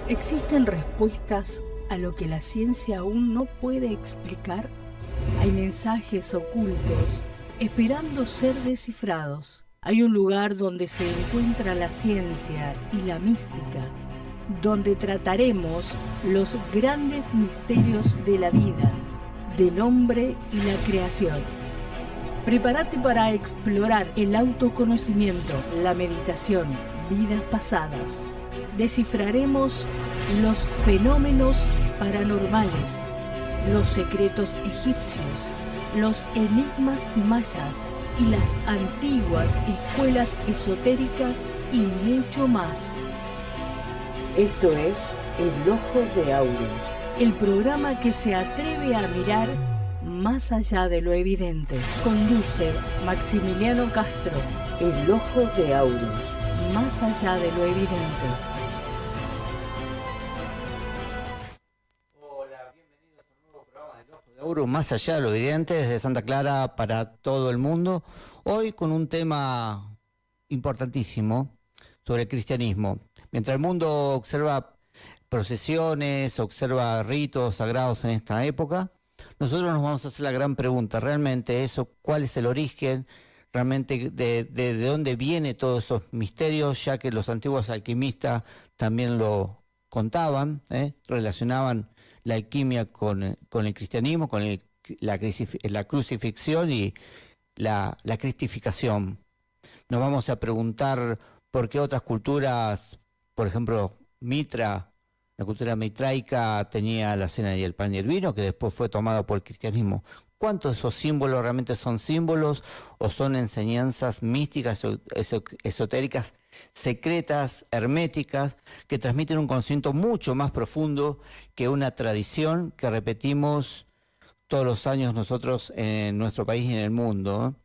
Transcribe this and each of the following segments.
¿Existen respuestas a lo que la ciencia aún no puede explicar? Hay mensajes ocultos esperando ser descifrados. Hay un lugar donde se encuentra la ciencia y la mística, donde trataremos los grandes misterios de la vida, del hombre y la creación. Prepárate para explorar el autoconocimiento, la meditación, vidas pasadas. Descifraremos los fenómenos paranormales, los secretos egipcios, los enigmas mayas y las antiguas escuelas esotéricas y mucho más. Esto es El Ojo de Aurus, el programa que se atreve a mirar más allá de lo evidente. Conduce Maximiliano Castro. El Ojo de Aurus, más allá de lo evidente. Hola, bienvenidos a un nuevo programa del Ojo de Aurus, más allá de lo evidente, desde Santa Clara para todo el mundo. Hoy con un tema importantísimo sobre el cristianismo. Mientras el mundo observa procesiones, observa ritos sagrados en esta época, nosotros nos vamos a hacer la gran pregunta, ¿realmente eso? ¿Cuál es el origen? ¿Realmente de dónde vienen todos esos misterios? Ya que los antiguos alquimistas también lo contaban, relacionaban la alquimia con el cristianismo, con la crucifixión y la cristificación. Nos vamos a preguntar por qué otras culturas, por ejemplo, la cultura mitraica tenía la cena y el pan y el vino, que después fue tomado por el cristianismo. ¿Cuántos de esos símbolos realmente son símbolos o son enseñanzas místicas, esotéricas, secretas, herméticas, que transmiten un conocimiento mucho más profundo que una tradición que repetimos todos los años nosotros en nuestro país y en el mundo?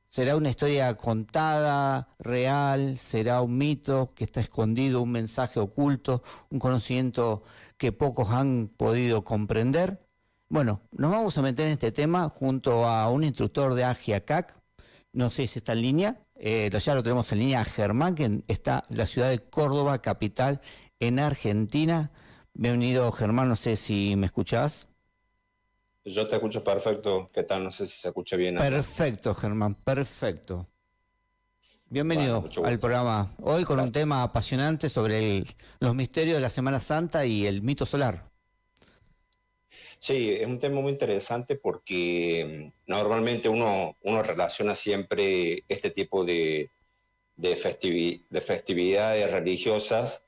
¿Será una historia contada, real? ¿Será un mito que está escondido, un mensaje oculto, un conocimiento que pocos han podido comprender? Bueno, nos vamos a meter en este tema junto a un instructor de AGIACAC, no sé si está en línea, ya lo tenemos en línea, a Germán, que está en la ciudad de Córdoba, capital, en Argentina. Bienvenido, Germán, no sé si me escuchás. Yo te escucho perfecto. ¿Qué tal? No sé si se escucha bien acá. Perfecto, Germán, perfecto. Bienvenido al programa. Hoy con un tema apasionante sobre los misterios de la Semana Santa y el mito solar. Sí, es un tema muy interesante porque normalmente uno relaciona siempre este tipo de festividades religiosas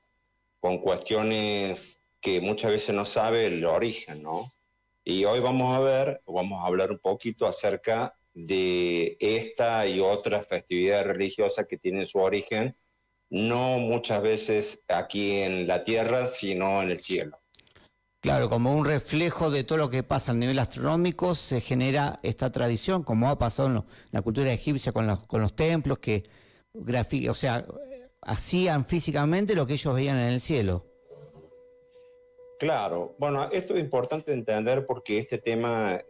con cuestiones que muchas veces no sabe el origen, ¿no? Y hoy vamos a hablar un poquito acerca de esta y otras festividades religiosas que tienen su origen, no muchas veces aquí en la tierra, sino en el cielo. Claro, como un reflejo de todo lo que pasa a nivel astronómico, se genera esta tradición, como ha pasado en la cultura egipcia con los templos, que hacían físicamente lo que ellos veían en el cielo. Claro, bueno, esto es importante entender porque este tema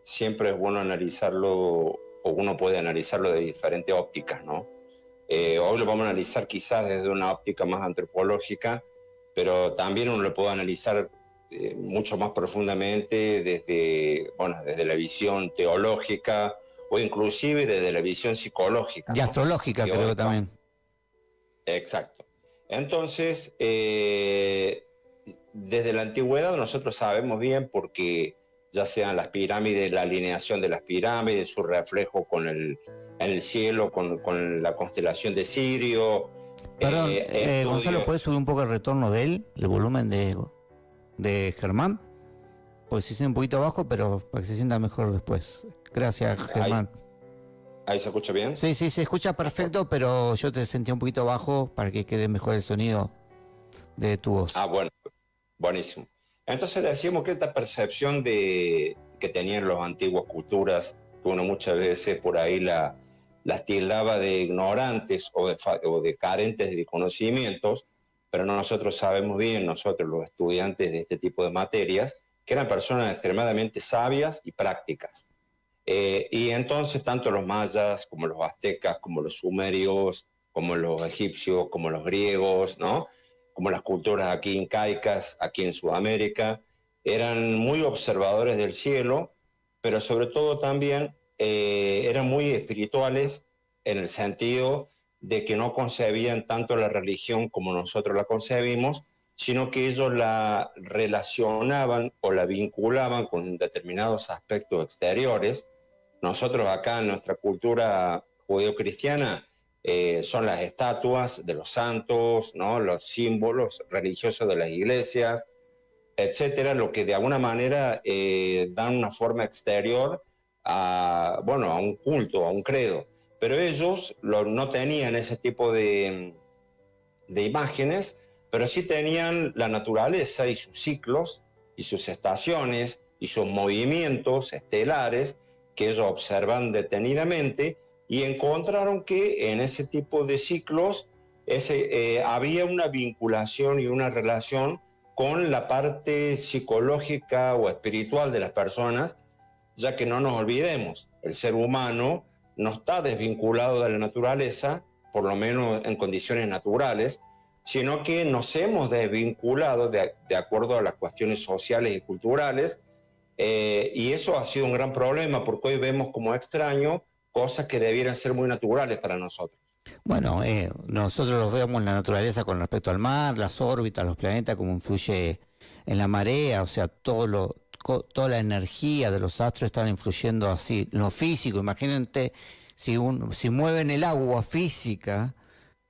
siempre es bueno analizarlo, o uno puede analizarlo de diferentes ópticas, ¿no? Hoy lo vamos a analizar quizás desde una óptica más antropológica, pero también uno lo puede analizar mucho más profundamente desde la visión teológica o inclusive desde la visión psicológica. Y ¿no? astrológica, creo que también. Exacto. Entonces, desde la antigüedad nosotros sabemos bien porque ya sean las pirámides, la alineación de las pirámides, su reflejo en el cielo, con la constelación de Sirio. Perdón, Gonzalo, ¿puedes subir un poco el retorno de él, el volumen de Germán? Porque se siente un poquito bajo, pero para que se sienta mejor después. Gracias, Germán. ¿Ahí se escucha bien? Sí, se escucha perfecto, pero yo te sentía un poquito bajo para que quede mejor el sonido de tu voz. Ah, bueno. Buenísimo. Entonces decíamos que esta percepción que tenían las antiguas culturas, que uno muchas veces por ahí las tildaba de ignorantes o de carentes de conocimientos, pero nosotros sabemos bien, nosotros los estudiantes de este tipo de materias, que eran personas extremadamente sabias y prácticas. Y entonces tanto los mayas como los aztecas, como los sumerios, como los egipcios, como los griegos, ¿no? como las culturas aquí incaicas, aquí en Sudamérica, eran muy observadores del cielo, pero sobre todo también eran muy espirituales en el sentido de que no concebían tanto la religión como nosotros la concebimos, sino que ellos la relacionaban o la vinculaban con determinados aspectos exteriores. Nosotros acá en nuestra cultura judeocristiana son las estatuas de los santos, ¿no? Los símbolos religiosos de las iglesias, etcétera, lo que de alguna manera dan una forma exterior a, bueno, a un culto, a un credo. Pero ellos no tenían ese tipo de imágenes, pero sí tenían la naturaleza y sus ciclos y sus estaciones y sus movimientos estelares que ellos observan detenidamente y encontraron que en ese tipo de ciclos había una vinculación y una relación con la parte psicológica o espiritual de las personas, ya que no nos olvidemos, el ser humano no está desvinculado de la naturaleza, por lo menos en condiciones naturales, sino que nos hemos desvinculado de acuerdo a las cuestiones sociales y culturales, y eso ha sido un gran problema, porque hoy vemos como extraño cosas que debieran ser muy naturales para nosotros. Bueno, nosotros los vemos en la naturaleza con respecto al mar, las órbitas, los planetas, cómo influye en la marea, o sea, toda la energía de los astros están influyendo así, en lo físico. Imagínate si mueven el agua física,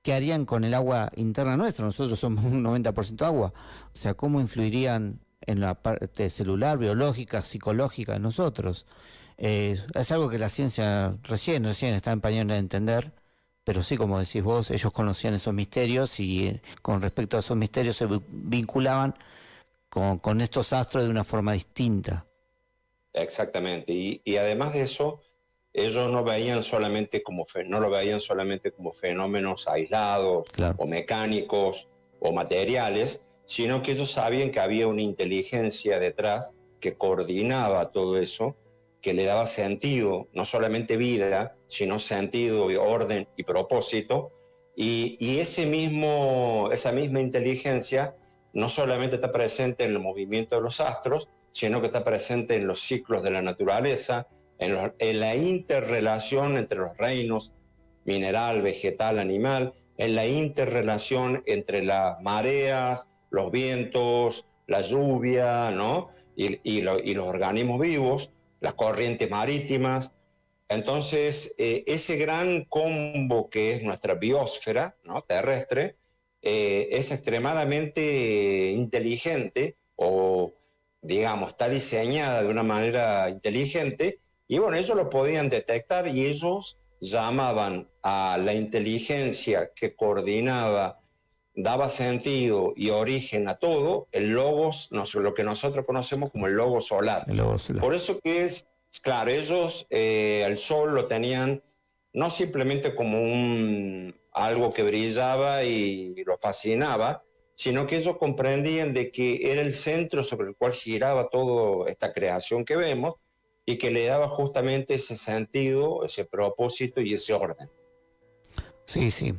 ¿qué harían con el agua interna nuestra? Nosotros somos un 90% agua. O sea, ¿cómo influirían en la parte celular, biológica, psicológica de nosotros? Es algo que la ciencia recién está empeñando en entender, pero sí, como decís vos, ellos conocían esos misterios y con respecto a esos misterios se vinculaban con estos astros de una forma distinta. Exactamente, y además de eso, ellos no lo veían solamente como fenómenos aislados, Claro. o mecánicos o materiales, sino que ellos sabían que había una inteligencia detrás que coordinaba todo eso, que le daba sentido, no solamente vida, sino sentido, orden y propósito, y esa misma inteligencia no solamente está presente en el movimiento de los astros, sino que está presente en los ciclos de la naturaleza, en la interrelación entre los reinos mineral, vegetal, animal, en la interrelación entre las mareas, los vientos, la lluvia, ¿no? y los organismos vivos, las corrientes marítimas. Entonces, ese gran combo que es nuestra biosfera, ¿no?, terrestre, es extremadamente inteligente, o digamos, está diseñada de una manera inteligente, y bueno, ellos lo podían detectar y ellos llamaban a la inteligencia que coordinaba, daba sentido y origen a todo, el logos, lo que nosotros conocemos como el logos solar. Por eso que es, claro, ellos el sol lo tenían no simplemente como algo que brillaba y lo fascinaba, sino que ellos comprendían de que era el centro sobre el cual giraba toda esta creación que vemos y que le daba justamente ese sentido, ese propósito y ese orden. Sí, sí.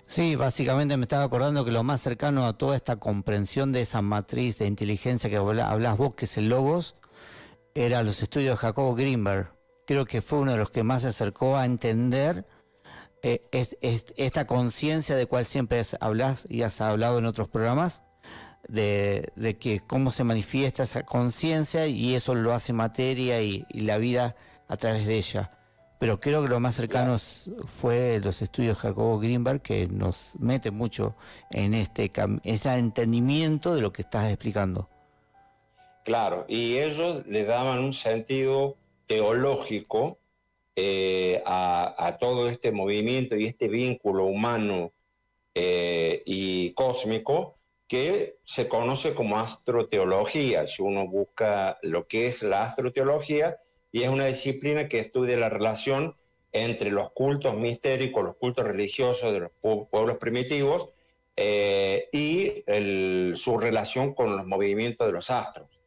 Sí, básicamente me estaba acordando que lo más cercano a toda esta comprensión de esa matriz de inteligencia que hablás vos, que es el logos, era los estudios de Jacobo Greenberg. Creo que fue uno de los que más se acercó a entender esta conciencia de cual siempre hablás y has hablado en otros programas, de que cómo se manifiesta esa conciencia y eso lo hace materia y la vida a través de ella. Pero creo que lo más cercano fue los estudios de Jacobo Greenberg, que nos mete mucho en este entendimiento de lo que estás explicando. Claro, y ellos le daban un sentido teológico a todo este movimiento y este vínculo humano y cósmico que se conoce como astroteología. Si uno busca lo que es la astroteología, y es una disciplina que estudia la relación entre los cultos mistéricos, los cultos religiosos de los pueblos primitivos y su relación con los movimientos de los astros.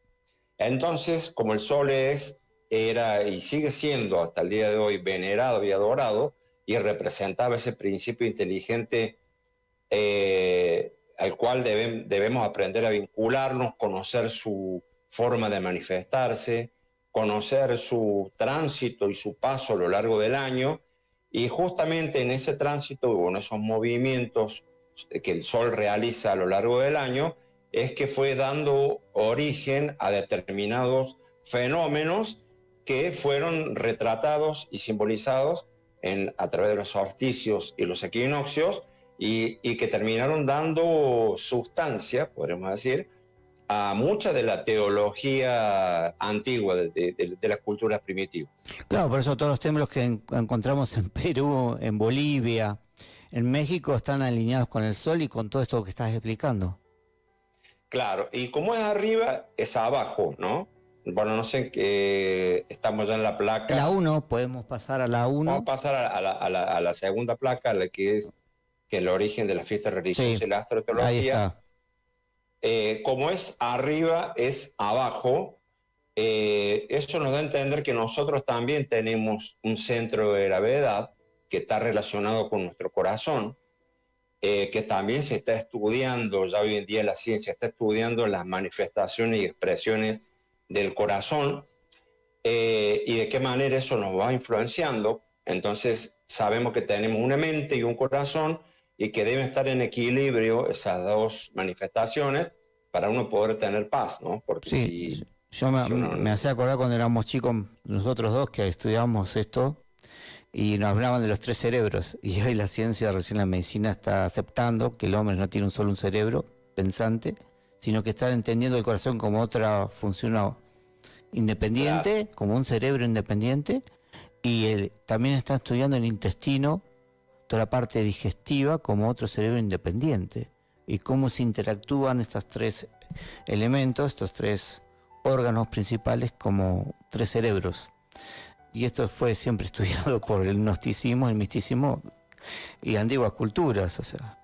Entonces, como el Sol era y sigue siendo hasta el día de hoy venerado y adorado, y representaba ese principio inteligente al cual debemos aprender a vincularnos, conocer su forma de manifestarse, conocer su tránsito y su paso a lo largo del año, y justamente en ese tránsito o en esos movimientos que el Sol realiza a lo largo del año, es que fue dando origen a determinados fenómenos que fueron retratados y simbolizados a través de los solsticios y los equinoccios, y que terminaron dando sustancia, podríamos decir, a mucha de la teología antigua de las culturas primitivas. Claro, por eso todos los templos que encontramos en Perú, en Bolivia, en México, están alineados con el Sol y con todo esto que estás explicando. Claro, y como es arriba, es abajo, ¿no? Bueno, no sé, que estamos ya en la placa. La 1, podemos pasar a la 1. Vamos a pasar a la segunda placa, la que es el origen de la fiesta religiosa, sí, y la astroteología. Ahí está. Como es arriba, es abajo. Eso nos da a entender que nosotros también tenemos un centro de gravedad que está relacionado con nuestro corazón, que también se está estudiando, ya hoy en día la ciencia está estudiando las manifestaciones y expresiones del corazón, y de qué manera eso nos va influenciando. Entonces sabemos que tenemos una mente y un corazón, y que deben estar en equilibrio esas dos manifestaciones para uno poder tener paz, ¿no? Porque sí, yo me hacía acordar cuando éramos chicos, nosotros dos que estudiábamos esto, y nos hablaban de los 3 cerebros, y hoy la ciencia, recién la medicina, está aceptando que el hombre no tiene solo un cerebro pensante, sino que está entendiendo el corazón como otra función independiente, claro, como un cerebro independiente, y también está estudiando el intestino, toda la parte digestiva, como otro cerebro independiente, y cómo se interactúan estos 3 elementos, estos 3 órganos principales, como 3 cerebros. Y esto fue siempre estudiado por el gnosticismo, el misticismo y antiguas culturas, o sea,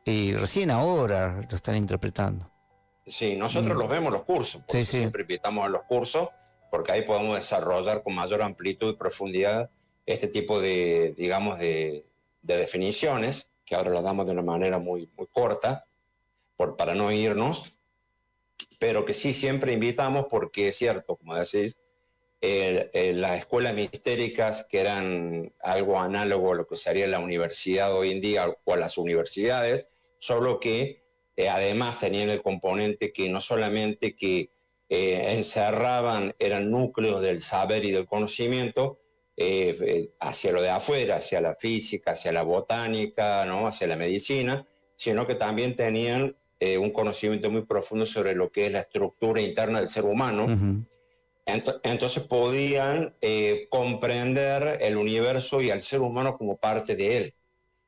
y recién ahora lo están interpretando. Sí, nosotros los vemos en los cursos, por eso siempre invitamos a los cursos, porque ahí podemos desarrollar con mayor amplitud y profundidad este tipo de, digamos, de definiciones, que ahora las damos de una manera muy, muy corta, para no irnos, pero que sí siempre invitamos, porque es cierto, como decís, las escuelas mistéricas, que eran algo análogo a lo que sería la universidad hoy en día, o a las universidades, solo que además tenían el componente que no solamente que encerraban, eran núcleos del saber y del conocimiento, hacia lo de afuera, hacia la física, hacia la botánica, ¿no? Hacia la medicina, sino que también tenían un conocimiento muy profundo sobre lo que es la estructura interna del ser humano. Uh-huh. Entonces podían comprender el universo y al ser humano como parte de él.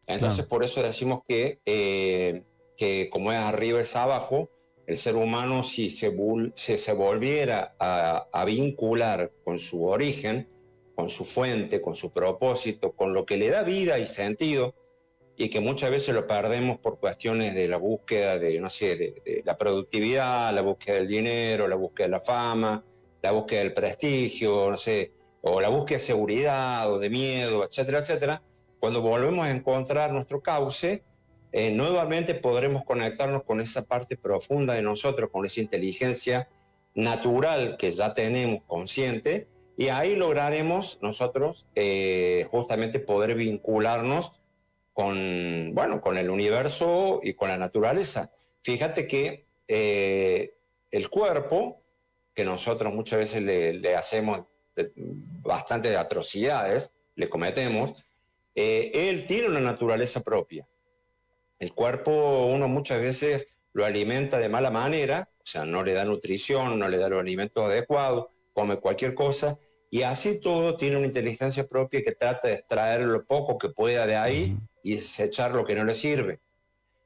Entonces, claro, por eso decimos que como es arriba es abajo, el ser humano, si se volviera a vincular con su origen, con su fuente, con su propósito, con lo que le da vida y sentido, y que muchas veces lo perdemos por cuestiones de la búsqueda de, no sé, de la productividad, la búsqueda del dinero, la búsqueda de la fama, la búsqueda del prestigio, no sé, o la búsqueda de seguridad o de miedo, etcétera, etcétera. Cuando volvemos a encontrar nuestro cauce, nuevamente podremos conectarnos con esa parte profunda de nosotros, con esa inteligencia natural que ya tenemos consciente, y ahí lograremos nosotros justamente poder vincularnos con, bueno, con el universo y con la naturaleza. Fíjate que el cuerpo, que nosotros muchas veces le hacemos bastantes atrocidades, le cometemos, él tiene una naturaleza propia. El cuerpo uno muchas veces lo alimenta de mala manera, o sea, no le da nutrición, no le da los alimentos adecuados, come cualquier cosa, y así todo tiene una inteligencia propia que trata de extraer lo poco que pueda de ahí y desechar lo que no le sirve.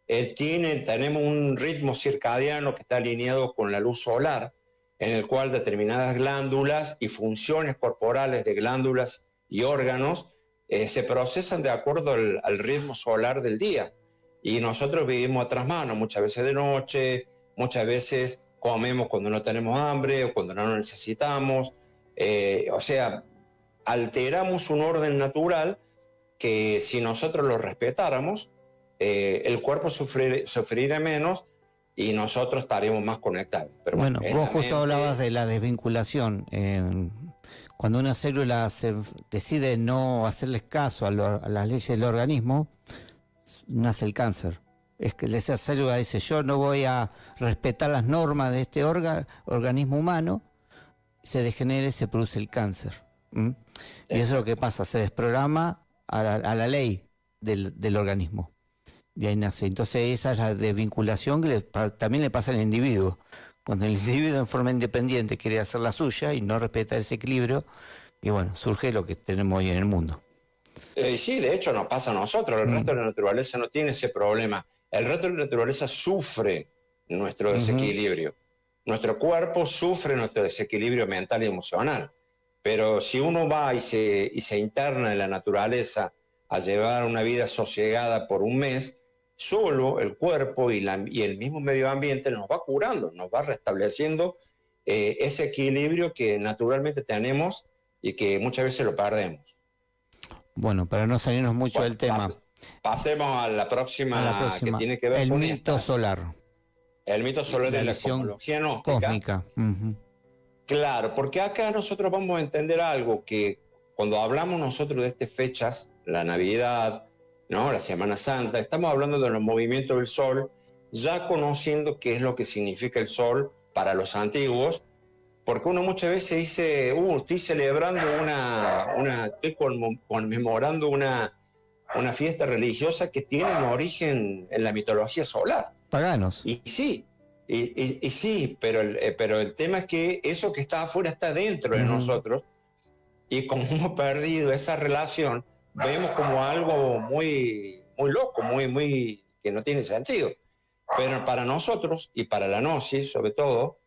Tenemos un ritmo circadiano que está alineado con la luz solar, en el cual determinadas glándulas y funciones corporales de glándulas y órganos se procesan de acuerdo al ritmo solar del día. Y nosotros vivimos a trasmano, muchas veces de noche, muchas veces comemos cuando no tenemos hambre o cuando no lo necesitamos. O sea, alteramos un orden natural que, si nosotros lo respetáramos, el cuerpo sufrirá menos y nosotros estaremos más conectados. Pero bueno, vos justo hablabas de la desvinculación. Cuando una célula decide no hacerles caso a las leyes del organismo, nace el cáncer. Es que esa célula dice, yo no voy a respetar las normas de este organismo humano, se degenera y se produce el cáncer. Y eso es lo que pasa, se desprograma a la ley del organismo. De ahí nace. Entonces esa es la desvinculación que también le pasa al individuo. Cuando el individuo en forma independiente quiere hacer la suya y no respeta ese equilibrio, y bueno, surge lo que tenemos hoy en el mundo. Sí, de hecho nos pasa a nosotros, el resto de la naturaleza no tiene ese problema. El resto de la naturaleza sufre nuestro desequilibrio. Nuestro cuerpo sufre nuestro desequilibrio mental y emocional. Pero si uno va y se interna en la naturaleza a llevar una vida sosegada por un mes, solo el cuerpo y el mismo medio ambiente nos va curando, nos va restableciendo ese equilibrio que naturalmente tenemos y que muchas veces lo perdemos. Bueno, para no salirnos mucho del tema. Pasemos a la próxima que tiene que ver con el mito solar. El mito solar de la cosmología gnóstica. Cósmica. Claro, porque acá nosotros vamos a entender algo que cuando hablamos nosotros de estas fechas, la Navidad, ¿no? La Semana Santa, estamos hablando de los movimientos del Sol, ya conociendo qué es lo que significa el Sol para los antiguos, porque uno muchas veces dice, estoy celebrando estoy conmemorando una fiesta religiosa que tiene un origen en la mitología solar. Paganos. Y sí, y sí, pero el tema es que eso que está afuera está dentro de nosotros, y como hemos perdido esa relación, vemos como algo muy, muy loco, muy que no tiene sentido. Pero para nosotros, y para la Gnosis sobre todo,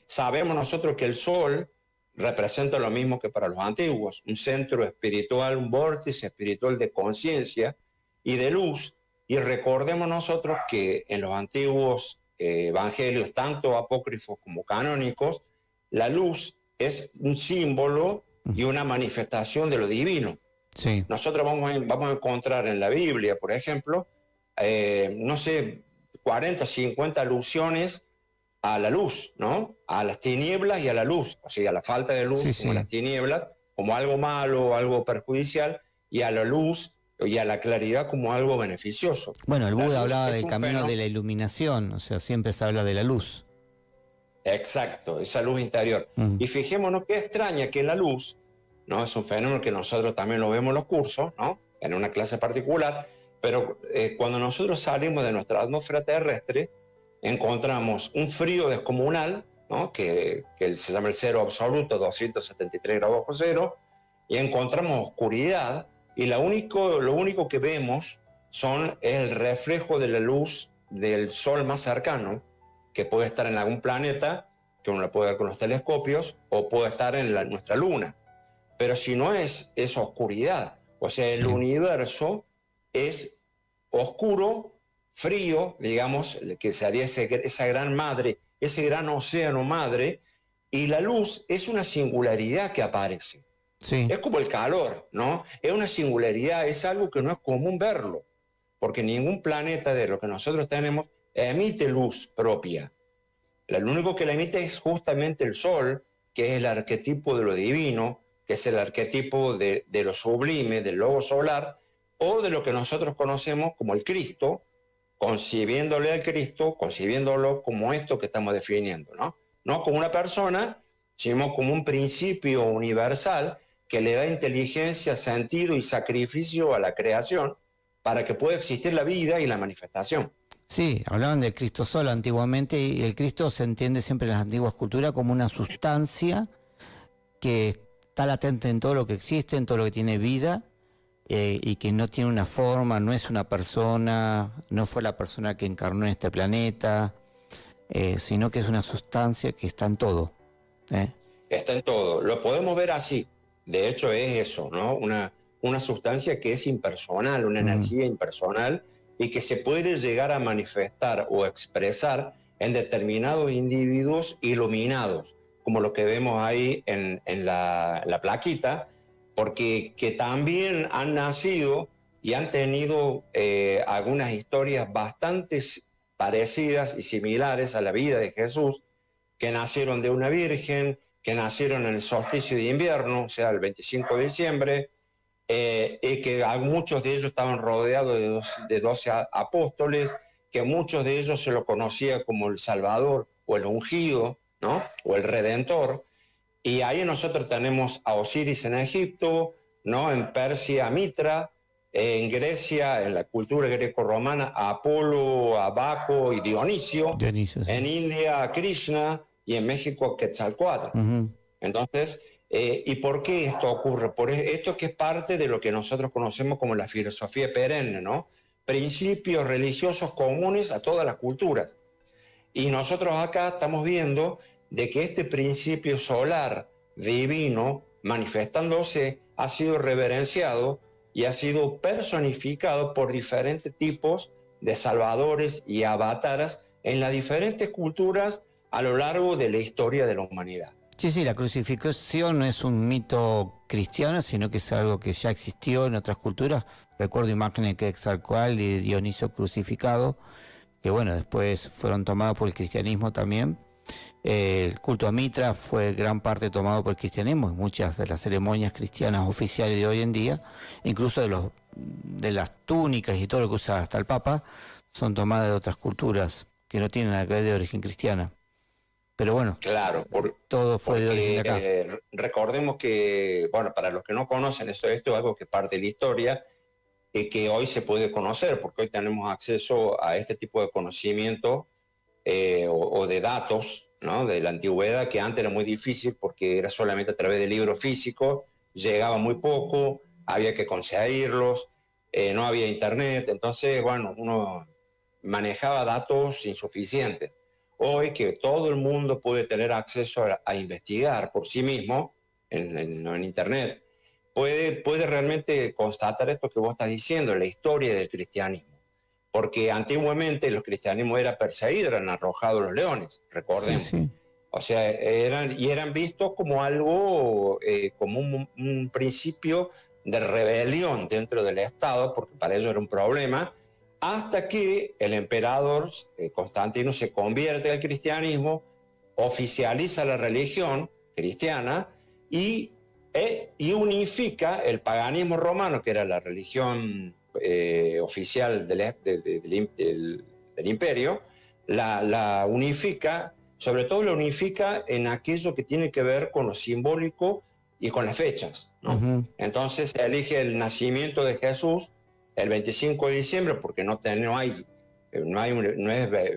sabemos nosotros que el Sol representa lo mismo que para los antiguos, un centro espiritual, un vórtice espiritual de conciencia y de luz. Y recordemos nosotros que en los antiguos evangelios, tanto apócrifos como canónicos, la luz es un símbolo y una manifestación de lo divino. Sí. Nosotros vamos a encontrar en la Biblia, por ejemplo, 40, 50 alusiones a la luz, ¿no? A las tinieblas y a la luz, o sea, a la falta de luz, como las tinieblas, como algo malo, algo perjudicial, y a la luz y a la claridad como algo beneficioso. Bueno, el Buda hablaba del camino de la iluminación, o sea, siempre se habla de la luz. Exacto, esa luz interior. Y fijémonos qué extraña que la luz, ¿no? Es un fenómeno que nosotros también lo vemos en los cursos, ¿no? En una clase particular, pero cuando nosotros salimos de nuestra atmósfera terrestre, encontramos un frío descomunal, ¿no? que se llama el cero absoluto, 273 grados bajo cero, y encontramos oscuridad, y lo único que vemos es el reflejo de la luz del Sol más cercano, que puede estar en algún planeta, que uno lo puede ver con los telescopios, o puede estar en nuestra Luna. Pero si no es oscuridad, o sea, el universo es oscuro, frío, digamos, que sería esa gran madre, ese gran océano madre, y la luz es una singularidad que aparece. Sí. Es como el calor, ¿no? Es una singularidad, es algo que no es común verlo, porque ningún planeta de lo que nosotros tenemos emite luz propia. Lo único que la emite es justamente el Sol, que es el arquetipo de lo divino, que es el arquetipo de lo sublime, del logo solar, o de lo que nosotros conocemos como el Cristo, concibiéndole al Cristo, concibiéndolo como esto que estamos definiendo, ¿no? No como una persona, sino como un principio universal que le da inteligencia, sentido y sacrificio a la creación para que pueda existir la vida y la manifestación. Sí, hablaban del Cristo Sol antiguamente, y el Cristo se entiende siempre en las antiguas culturas como una sustancia que está latente en todo lo que existe, en todo lo que tiene vida, y que no tiene una forma, no es una persona, no fue la persona que encarnó en este planeta, sino que es una sustancia que está en todo. Está en todo, lo podemos ver así, de hecho es eso, ¿no? Una sustancia que es impersonal, una energía impersonal, y que se puede llegar a manifestar o expresar en determinados individuos iluminados, como lo que vemos ahí en la plaquita, porque que también han nacido y han tenido algunas historias bastante parecidas y similares a la vida de Jesús, que nacieron de una virgen, que nacieron en el solsticio de invierno, o sea, el 25 de diciembre, y que muchos de ellos estaban rodeados de 12 apóstoles, que muchos de ellos se lo conocía como el Salvador o el ungido, ¿no? O el Redentor. Y ahí nosotros tenemos a Osiris en Egipto, ¿no? En Persia a Mitra, en Grecia, en la cultura greco-romana, a Apolo, a Baco y Dionisio, sí. En India a Krishna y en México a Quetzalcóatl. Entonces, ¿y por qué esto ocurre? Por esto que es parte de lo que nosotros conocemos como la filosofía perenne, ¿no? Principios religiosos comunes a todas las culturas. Y nosotros acá estamos viendo de que este principio solar divino manifestándose ha sido reverenciado y ha sido personificado por diferentes tipos de salvadores y avatares en las diferentes culturas a lo largo de la historia de la humanidad. Sí, sí, la crucifixión no es un mito cristiano, sino que es algo que ya existió en otras culturas. Recuerdo imágenes de Quetzalcóatl y Dioniso crucificado, que bueno, después fueron tomados por el cristianismo también. El culto a Mitra fue gran parte tomado por el cristianismo, y muchas de las ceremonias cristianas oficiales de hoy en día, incluso de las túnicas y todo lo que usa hasta el Papa, son tomadas de otras culturas que no tienen nada que ver de origen cristiana. Pero bueno, claro, todo fue de origen de acá. Recordemos que, bueno, para los que no conocen, esto es algo que parte de la historia y que hoy se puede conocer, porque hoy tenemos acceso a este tipo de conocimiento o de datos, ¿no? De la antigüedad, que antes era muy difícil porque era solamente a través de libros físicos, llegaba muy poco, había que conseguirlos, no había internet, entonces, bueno, uno manejaba datos insuficientes. Hoy que todo el mundo puede tener acceso a investigar por sí mismo en internet, puede realmente constatar esto que vos estás diciendo, la historia del cristianismo. Porque antiguamente los cristianismos eran perseguidos, eran arrojados los leones, recordemos. Sí, sí. O sea, eran vistos como algo, como un principio de rebelión dentro del Estado, porque para ellos era un problema, hasta que el emperador Constantino se convierte al cristianismo, oficializa la religión cristiana y unifica el paganismo romano, que era la religión oficial del imperio, la unifica, sobre todo la unifica en aquello que tiene que ver con lo simbólico y con las fechas, ¿no? Entonces se elige el nacimiento de Jesús el 25 de diciembre porque no es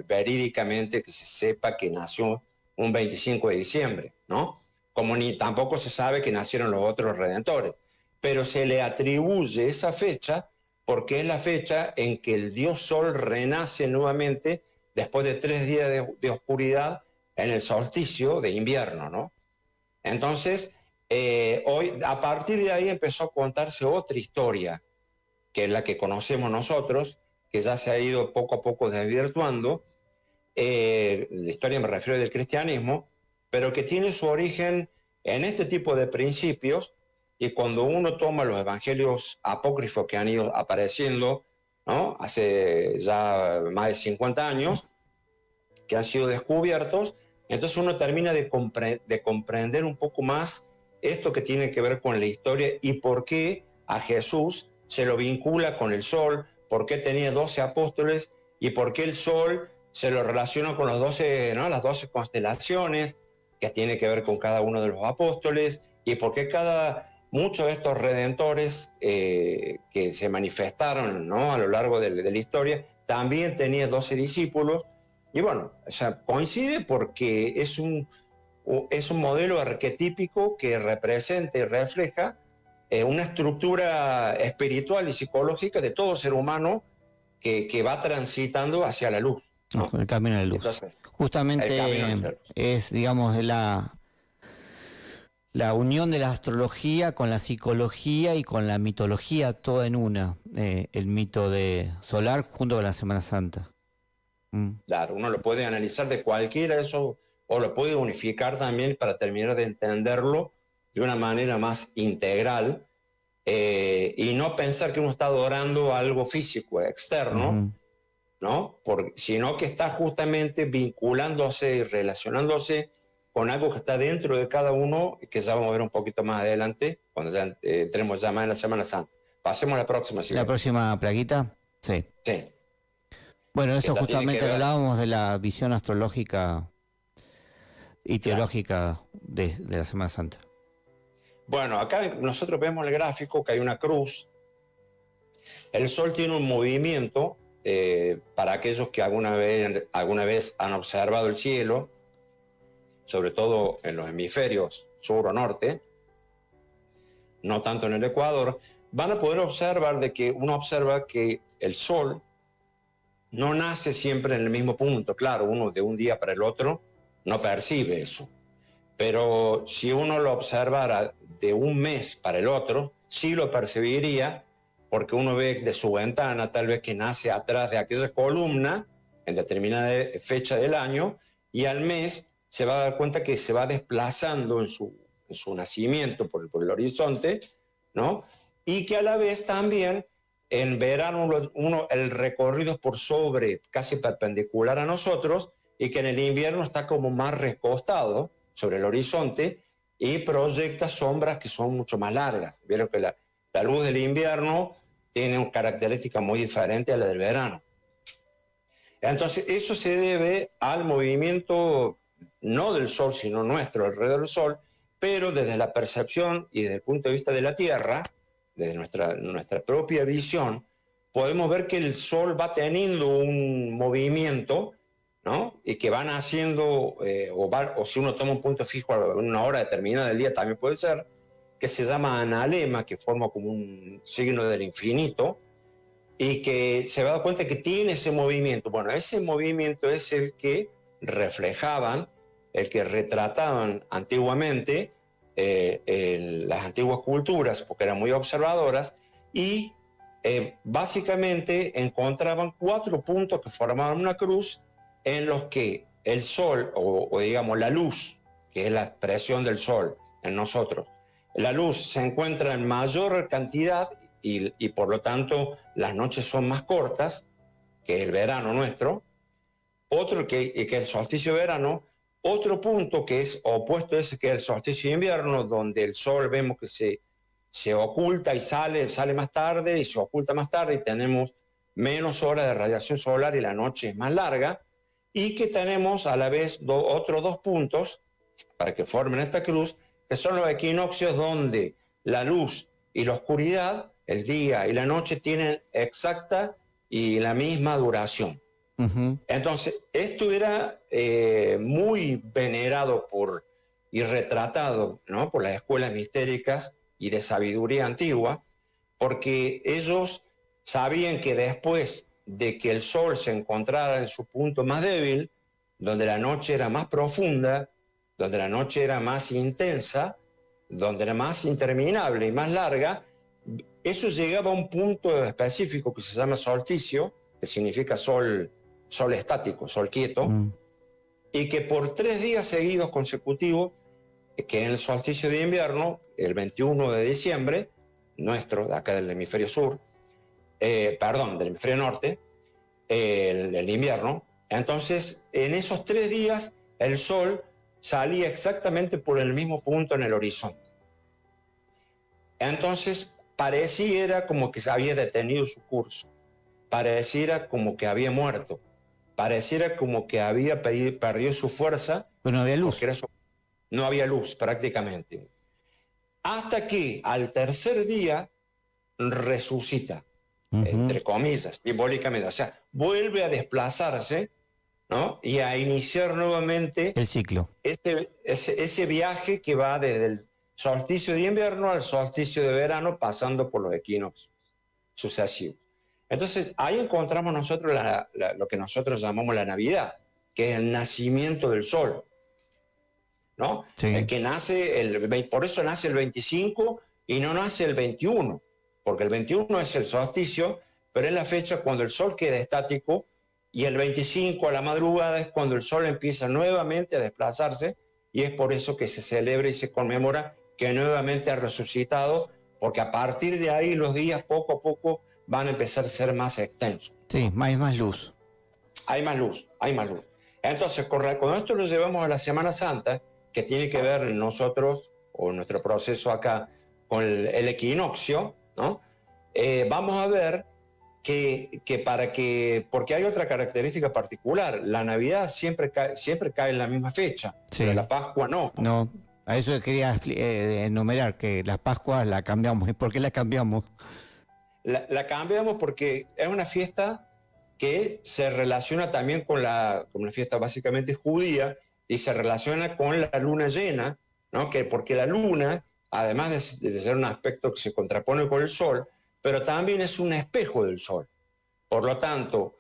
verídicamente que se sepa que nació un 25 de diciembre, ¿no? Como ni tampoco se sabe que nacieron los otros redentores, pero se le atribuye esa fecha porque es la fecha en que el dios Sol renace nuevamente después de 3 días de oscuridad en el solsticio de invierno, ¿no? Entonces, hoy, a partir de ahí empezó a contarse otra historia, que es la que conocemos nosotros, que ya se ha ido poco a poco desvirtuando. La historia me refiero del cristianismo, pero que tiene su origen en este tipo de principios. Y cuando uno toma los evangelios apócrifos que han ido apareciendo, ¿no? Hace ya más de 50 años, que han sido descubiertos, entonces uno termina de comprender un poco más esto que tiene que ver con la historia y por qué a Jesús se lo vincula con el sol, por qué tenía 12 apóstoles y por qué el sol se lo relaciona con los 12, ¿no? Las 12 constelaciones que tiene que ver con cada uno de los apóstoles y por qué muchos de estos redentores que se manifestaron, ¿no? A lo largo de la historia, también tenía 12 discípulos. Y bueno, o sea, coincide porque es un modelo arquetípico que representa y refleja una estructura espiritual y psicológica de todo ser humano que va transitando hacia la luz, ¿no? El camino de la luz. Entonces, justamente es, digamos, la unión de la astrología con la psicología y con la mitología toda en una, el mito de solar junto con la Semana Santa. Claro, uno lo puede analizar de cualquiera de esos, o lo puede unificar también para terminar de entenderlo de una manera más integral, y no pensar que uno está adorando algo físico, externo, Ujú. ¿no? Sino que está justamente vinculándose y relacionándose con algo que está dentro de cada uno, que ya vamos a ver un poquito más adelante, cuando ya entremos ya más en la Semana Santa. Pasemos a la próxima, si La querés. próxima plaquita, sí. Sí. Bueno, Que eso ya tiene que justamente ver. hablábamos de la visión astrológica y Claro. teológica de la Semana Santa. Bueno, acá nosotros vemos el gráfico que hay una cruz. El Sol tiene un movimiento, para aquellos que alguna vez han observado el cielo, sobre todo en los hemisferios sur o norte, no tanto en el Ecuador, van a poder observar de que uno observa que el Sol no nace siempre en el mismo punto. Claro, uno de un día para el otro no percibe eso. Pero si uno lo observara de un mes para el otro, sí lo percibiría, porque uno ve de su ventana tal vez que nace atrás de aquella columna en determinada fecha del año, y al mes se va a dar cuenta que se va desplazando en su nacimiento por el horizonte, ¿no? Y que a la vez también en verano el recorrido es por sobre, casi perpendicular a nosotros, y que en el invierno está como más recostado sobre el horizonte y proyecta sombras que son mucho más largas. Vieron que la luz del invierno tiene una característica muy diferente a la del verano. Entonces, eso se debe al movimiento, no del Sol, sino nuestro alrededor del Sol, pero desde la percepción y desde el punto de vista de la Tierra, desde nuestra propia visión, podemos ver que el Sol va teniendo un movimiento, ¿no? Y que van haciendo, o si uno toma un punto fijo a una hora determinada del día también puede ser, que se llama analema, que forma como un signo del infinito, y que se va a dar cuenta que tiene ese movimiento. Bueno, ese movimiento es el que reflejaban, el que retrataban antiguamente las antiguas culturas, porque eran muy observadoras, y básicamente encontraban 4 puntos que formaban una cruz, en los que el Sol, o digamos la luz, que es la expresión del Sol en nosotros, la luz se encuentra en mayor cantidad y por lo tanto las noches son más cortas que el verano nuestro. Otro que el solsticio de verano. Otro punto que es opuesto a ese, que es el solsticio de invierno, donde el Sol vemos que se oculta y sale más tarde y se oculta más tarde, y tenemos menos horas de radiación solar y la noche es más larga, y que tenemos a la vez otros 2 puntos para que formen esta cruz, que son los equinoccios, donde la luz y la oscuridad, el día y la noche, tienen exacta y la misma duración. Uh-huh. Entonces, esto era muy venerado y retratado, ¿no?, por las escuelas mistéricas y de sabiduría antigua, porque ellos sabían que después de que el Sol se encontrara en su punto más débil, donde la noche era más profunda, donde la noche era más intensa, donde era más interminable y más larga, eso llegaba a un punto específico que se llama solsticio, que significa sol estático, sol quieto, y que por 3 días seguidos consecutivos, que en el solsticio de invierno, el 21 de diciembre, nuestro, de acá del hemisferio sur, del hemisferio norte, el invierno, entonces en esos 3 días el Sol salía exactamente por el mismo punto en el horizonte. Entonces pareciera como que se había detenido su curso, pareciera como que había muerto, pareciera como que había perdido su fuerza. Pero no había luz. Porque no había luz prácticamente. Hasta que al tercer día resucita, entre comillas, simbólicamente. O sea, vuelve a desplazarse, ¿no?, y a iniciar nuevamente el ciclo. Ese viaje que va desde el solsticio de invierno al solsticio de verano, pasando por los equinoccios sucesivos. Entonces, ahí encontramos nosotros lo que nosotros llamamos la Navidad, que es el nacimiento del Sol, ¿no? Sí. El que nace, por eso nace el 25 y no nace el 21, porque el 21 es el solsticio, pero es la fecha cuando el Sol queda estático, y el 25 a la madrugada es cuando el Sol empieza nuevamente a desplazarse, y es por eso que se celebra y se conmemora que nuevamente ha resucitado porque a partir de ahí los días poco a poco van a empezar a ser más extensos. Sí, hay más luz. Hay más luz, hay más luz. Entonces, con esto lo llevamos a la Semana Santa, que tiene que ver nosotros, o nuestro proceso acá, con el equinoccio, ¿no? Vamos a ver porque hay otra característica particular, la Navidad siempre cae en la misma fecha, Sí. pero la Pascua no. No, a eso quería enumerar, que la Pascua la cambiamos. ¿Y por qué la cambiamos? La cambiamos porque es una fiesta que se relaciona también con una fiesta básicamente judía, y se relaciona con la luna llena, ¿no? Porque la luna, además de ser un aspecto que se contrapone con el sol, pero también es un espejo del sol. Por lo tanto,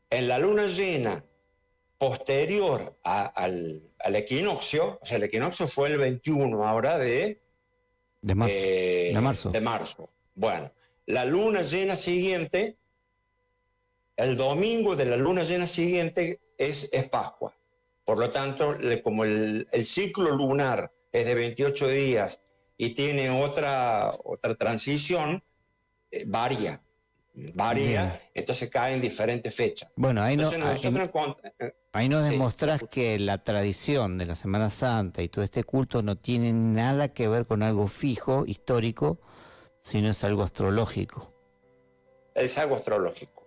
en la luna llena posterior al equinoccio, o sea, el equinoccio fue el 21 ahora de marzo. De marzo. Bueno, la luna llena siguiente, el domingo de la luna llena siguiente es Pascua. Por lo tanto, como el ciclo lunar es de 28 días y tiene otra transición, varía, Bien. entonces cae en diferentes fechas. Bueno, ahí Entonces, nos sí, demostrás que la tradición de la Semana Santa y todo este culto no tiene nada que ver con algo fijo, histórico, sino es algo astrológico. es algo astrológico.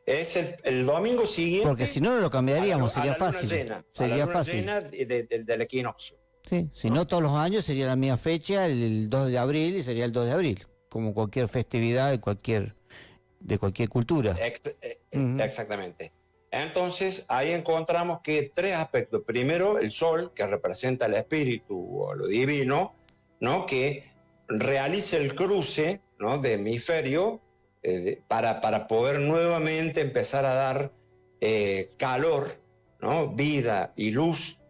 Es el domingo siguiente. Porque si no, no lo cambiaríamos, sería a la luna fácil. llena, Sería a la luna fácil. llena del equinoccio. Sí, si no todos los años sería la misma fecha, el 2 de abril, y sería el 2 de abril, como cualquier festividad de cualquier cultura. Exactamente. Entonces, ahí encontramos que tres aspectos. Primero, el sol, que representa el espíritu o lo divino, ¿no? Que realiza el cruce, ¿no? De hemisferio para poder nuevamente empezar a dar calor, ¿no? Vida y luz.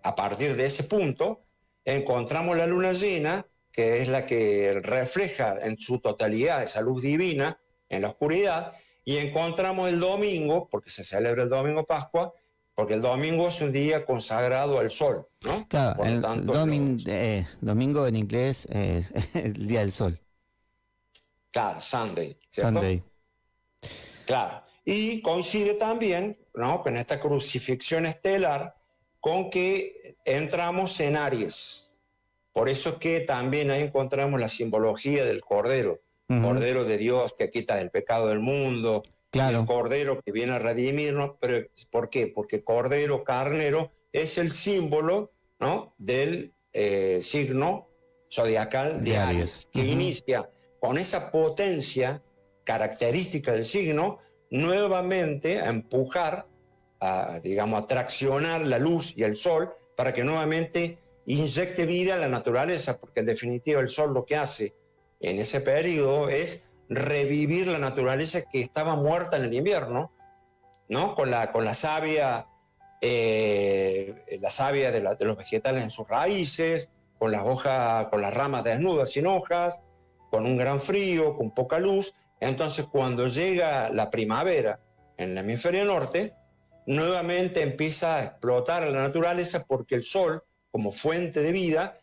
A partir de ese punto, encontramos la luna llena, que es la que refleja en su totalidad esa luz divina en la oscuridad, y encontramos el domingo, porque se celebra el domingo Pascua, porque el domingo es un día consagrado al sol, ¿no? Claro, Por lo tanto, domingo en inglés es el día del sol. Claro, Sunday, ¿cierto? Sunday. Claro. Y coincide también, ¿no? Con esta crucifixión estelar, con que entramos en Aries. Por eso es que también ahí encontramos la simbología del Cordero. Cordero de Dios que quita el pecado del mundo, Claro. el Cordero que viene a redimirnos. Pero ¿por qué? Porque Cordero, carnero, es el símbolo, ¿no? Del signo zodiacal de Aries, que inicia con esa potencia característica del signo, nuevamente a empujar, a traccionar la luz y el sol para que nuevamente inyecte vida a la naturaleza, porque en definitiva el sol lo que hace en ese periodo es revivir la naturaleza que estaba muerta en el invierno, ¿no? Con la savia, de los vegetales en sus raíces, con las hojas, con las ramas desnudas sin hojas, con un gran frío, con poca luz. Entonces, cuando llega la primavera en el hemisferio norte, nuevamente empieza a explotar la naturaleza, porque el sol, como fuente de vida,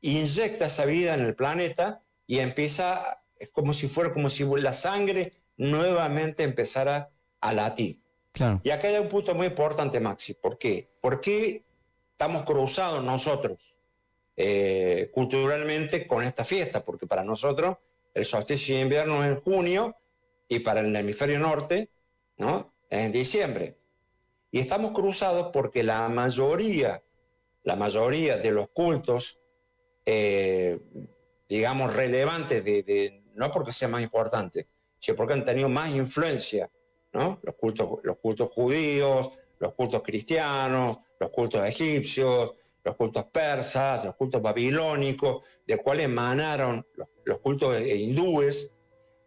inyecta esa vida en el planeta y empieza, es como si la sangre nuevamente empezara a latir. Claro. Y acá hay un punto muy importante, Maxi. ¿Por qué? ¿Por qué estamos cruzados nosotros culturalmente con esta fiesta? Porque para nosotros el solsticio de invierno es en junio y para el hemisferio norte, ¿no? Es en diciembre. Y estamos cruzados porque la mayoría de los cultos, relevantes, no porque sea más importante, sino porque han tenido más influencia, ¿no? Los cultos judíos, los cultos cristianos, los cultos egipcios, los cultos persas, los cultos babilónicos, de cuales emanaron los cultos hindúes,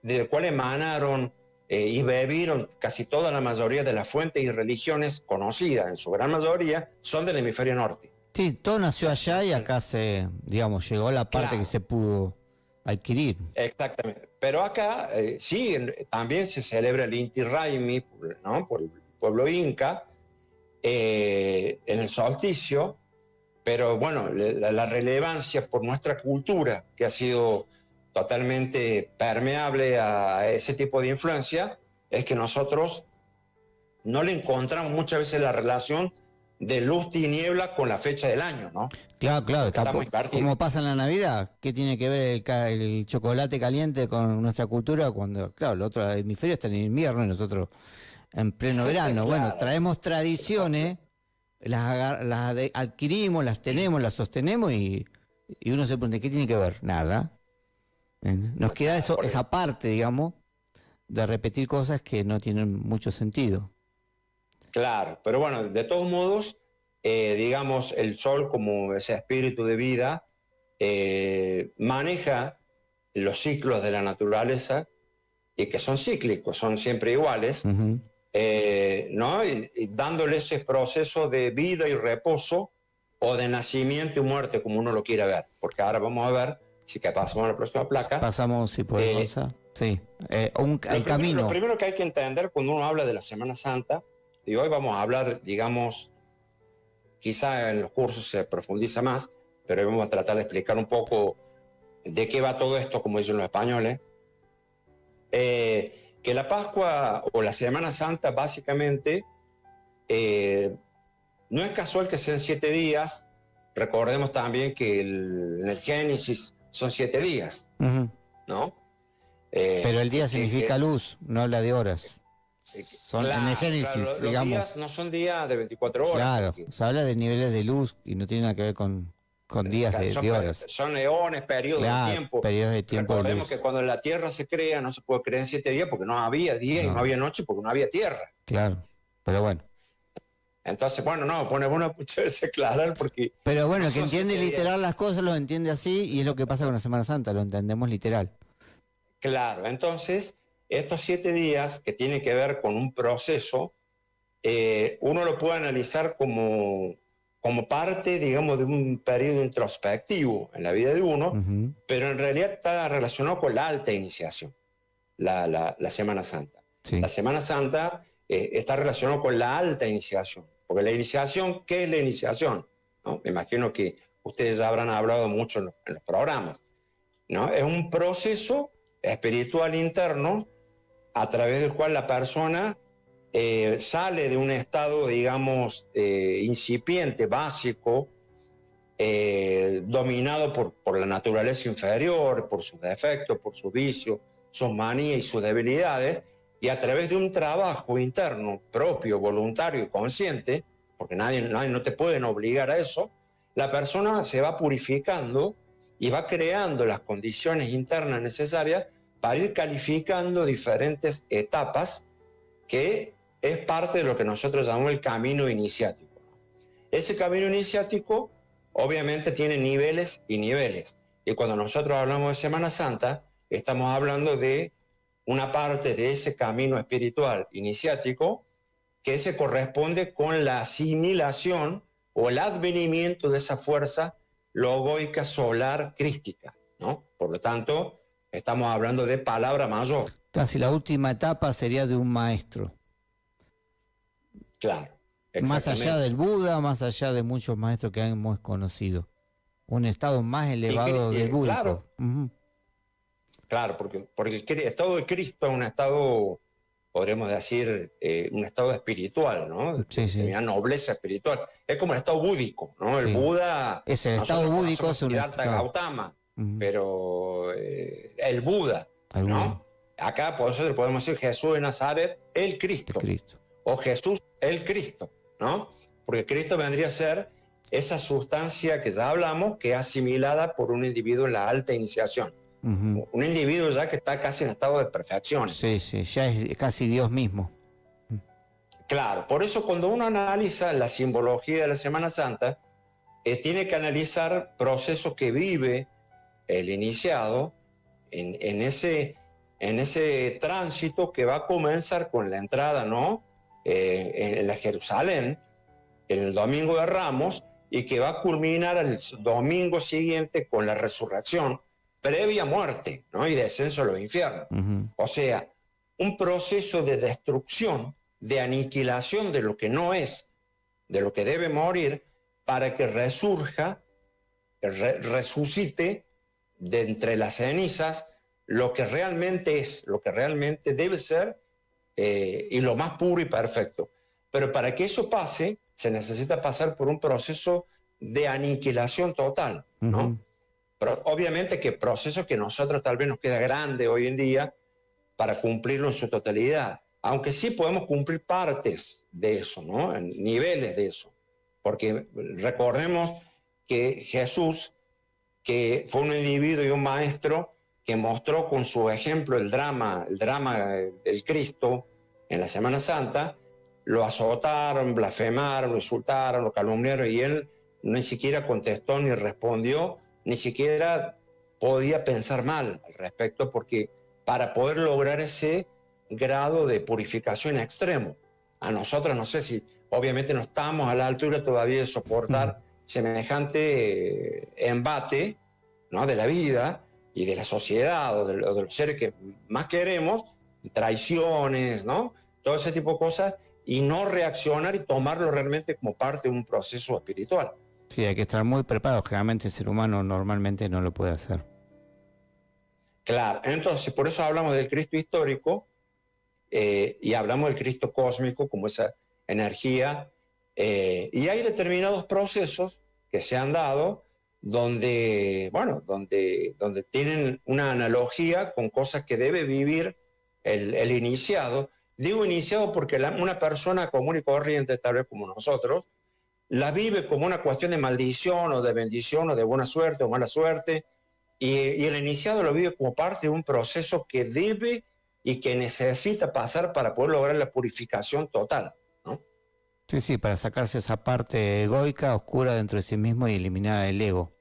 de cuales emanaron y bebieron casi toda la mayoría de las fuentes y religiones conocidas, en su gran mayoría, son del hemisferio norte. Sí, todo nació allá y acá llegó la parte que se pudo adquirir. Exactamente. Pero acá también se celebra el Inti Raymi, ¿no? Por el pueblo inca, en el solsticio, pero bueno, la relevancia por nuestra cultura, que ha sido totalmente permeable a ese tipo de influencia, es que nosotros no le encontramos muchas veces la relación de luz-tiniebla con la fecha del año, ¿no? Claro, claro, Estamos invertidos. como pasa en la Navidad, ¿qué tiene que ver el chocolate caliente con nuestra cultura cuando, claro, el otro hemisferio está en invierno y nosotros en pleno verano? Claro. Bueno, traemos tradiciones, adquirimos, las tenemos, las sostenemos y uno se pregunta, ¿qué tiene que ver? Nada. Nos queda esa parte, digamos, de repetir cosas que no tienen mucho sentido. Claro, pero bueno, de todos modos, digamos, el sol como ese espíritu de vida maneja los ciclos de la naturaleza y que son cíclicos, son siempre iguales, Uh-huh. ¿no? Y dándole ese proceso de vida y reposo o de nacimiento y muerte, como uno lo quiera ver. Porque ahora vamos a ver, si que pasamos a la próxima placa. Pasamos, si podemos. Sí, el camino. Lo primero que hay que entender cuando uno habla de la Semana Santa, y hoy vamos a hablar, digamos, quizá en los cursos se profundiza más, pero hoy vamos a tratar de explicar un poco de qué va todo esto, como dicen los españoles. Que la Pascua o la Semana Santa básicamente no es casual que sean 7 días. Recordemos también que en el Génesis son 7 días, Uh-huh. ¿no? Pero el día significa luz, no habla de horas. Son claro, en el Génesis, claro, los digamos. días no son días de 24 horas. Claro, Porque, se habla de niveles de luz y no tiene nada que ver con días claro, de horas. Son eones, periodos Claro, de tiempo. periodos de tiempo de Recordemos luz. que cuando la Tierra se crea no se puede crear en 7 días porque no había día y no había noche porque no había tierra. Claro, pero bueno. Entonces, bueno, no, pone bueno muchas veces aclarar porque... Pero bueno, no el que son entiende 7 días. literal las cosas lo entiende así y es lo que pasa con la Semana Santa, lo entendemos literal. Claro, entonces, estos 7 días que tienen que ver con un proceso, uno lo puede analizar como parte, digamos, de un periodo introspectivo en la vida de uno, Uh-huh. pero en realidad está relacionado con la alta iniciación, la Semana Santa. Sí. La Semana Santa está relacionado con la alta iniciación, porque la iniciación, ¿qué es la iniciación? ¿No? Me imagino que ustedes ya habrán hablado mucho en los programas, ¿no? Es un proceso espiritual interno a través del cual la persona sale de un estado, digamos, incipiente, básico, dominado por la naturaleza inferior, por sus defectos, por sus vicios, sus manías y sus debilidades, y a través de un trabajo interno propio, voluntario y consciente, porque nadie no te pueden obligar a eso, la persona se va purificando y va creando las condiciones internas necesarias para ir calificando diferentes etapas que es parte de lo que nosotros llamamos el camino iniciático. Ese camino iniciático obviamente tiene niveles y niveles. Y cuando nosotros hablamos de Semana Santa, estamos hablando de una parte de ese camino espiritual iniciático que se corresponde con la asimilación o el advenimiento de esa fuerza logoica solar crística, ¿no? Por lo tanto, estamos hablando de palabra mayor. Casi la última etapa sería de un maestro. Claro. Más allá del Buda, más allá de muchos maestros que hemos conocido. Un estado más elevado del búdico. Claro, Uh-huh. claro, porque el estado de Cristo es un estado, podríamos decir, un estado espiritual, ¿no? Sí, sí. Una nobleza espiritual. Es como el estado búdico, ¿no? El Sí. Buda... Es el estado búdico, es un Siddhartha estado. Gautama, Uh-huh. pero el Buda, El ¿no? Buda. Acá por eso podemos decir Jesús de Nazaret, el Cristo. El Cristo. O Jesús, el Cristo, ¿no? Porque Cristo vendría a ser esa sustancia que ya hablamos, que es asimilada por un individuo en la alta iniciación. Uh-huh. Un individuo ya que está casi en estado de perfección. Sí, sí, ya es casi Dios mismo. Claro, por eso cuando uno analiza la simbología de la Semana Santa, tiene que analizar procesos que vive el iniciado en ese tránsito que va a comenzar con la entrada, ¿no? En la Jerusalén, en el Domingo de Ramos, y que va a culminar el domingo siguiente con la resurrección, previa muerte, ¿no? Y descenso a los infiernos. Uh-huh. O sea, un proceso de destrucción, de aniquilación de lo que no es, de lo que debe morir, para que resurja, resucite de entre las cenizas lo que realmente es, lo que realmente debe ser y lo más puro y perfecto. Pero para que eso pase, se necesita pasar por un proceso de aniquilación total, ¿no? Pero obviamente que proceso que nosotros tal vez nos queda grande hoy en día para cumplirlo en su totalidad, aunque sí podemos cumplir partes de eso, ¿no? En niveles de eso, porque recordemos que Jesús, que fue un individuo y un maestro que mostró con su ejemplo el drama del Cristo en la Semana Santa, lo azotaron, blasfemaron, lo insultaron, lo calumniaron, y él ni siquiera contestó ni respondió, ni siquiera podía pensar mal al respecto, porque para poder lograr ese grado de purificación extremo, a nosotros no sé si, obviamente no estamos a la altura todavía de soportar semejante embate, ¿no?, de la vida y de la sociedad o de los seres que más queremos, traiciones, ¿no?, todo ese tipo de cosas, y no reaccionar y tomarlo realmente como parte de un proceso espiritual. Sí, hay que estar muy preparado. Generalmente el ser humano normalmente no lo puede hacer. Claro, entonces por eso hablamos del Cristo histórico y hablamos del Cristo cósmico como esa energía, y hay determinados procesos que se han dado donde tienen una analogía con cosas que debe vivir el iniciado. Digo iniciado porque una persona común y corriente, tal vez como nosotros, la vive como una cuestión de maldición o de bendición o de buena suerte o mala suerte, y el iniciado lo vive como parte de un proceso que debe y que necesita pasar para poder lograr la purificación total, ¿no? Sí, para sacarse esa parte egoica, oscura dentro de sí mismo y eliminar el ego,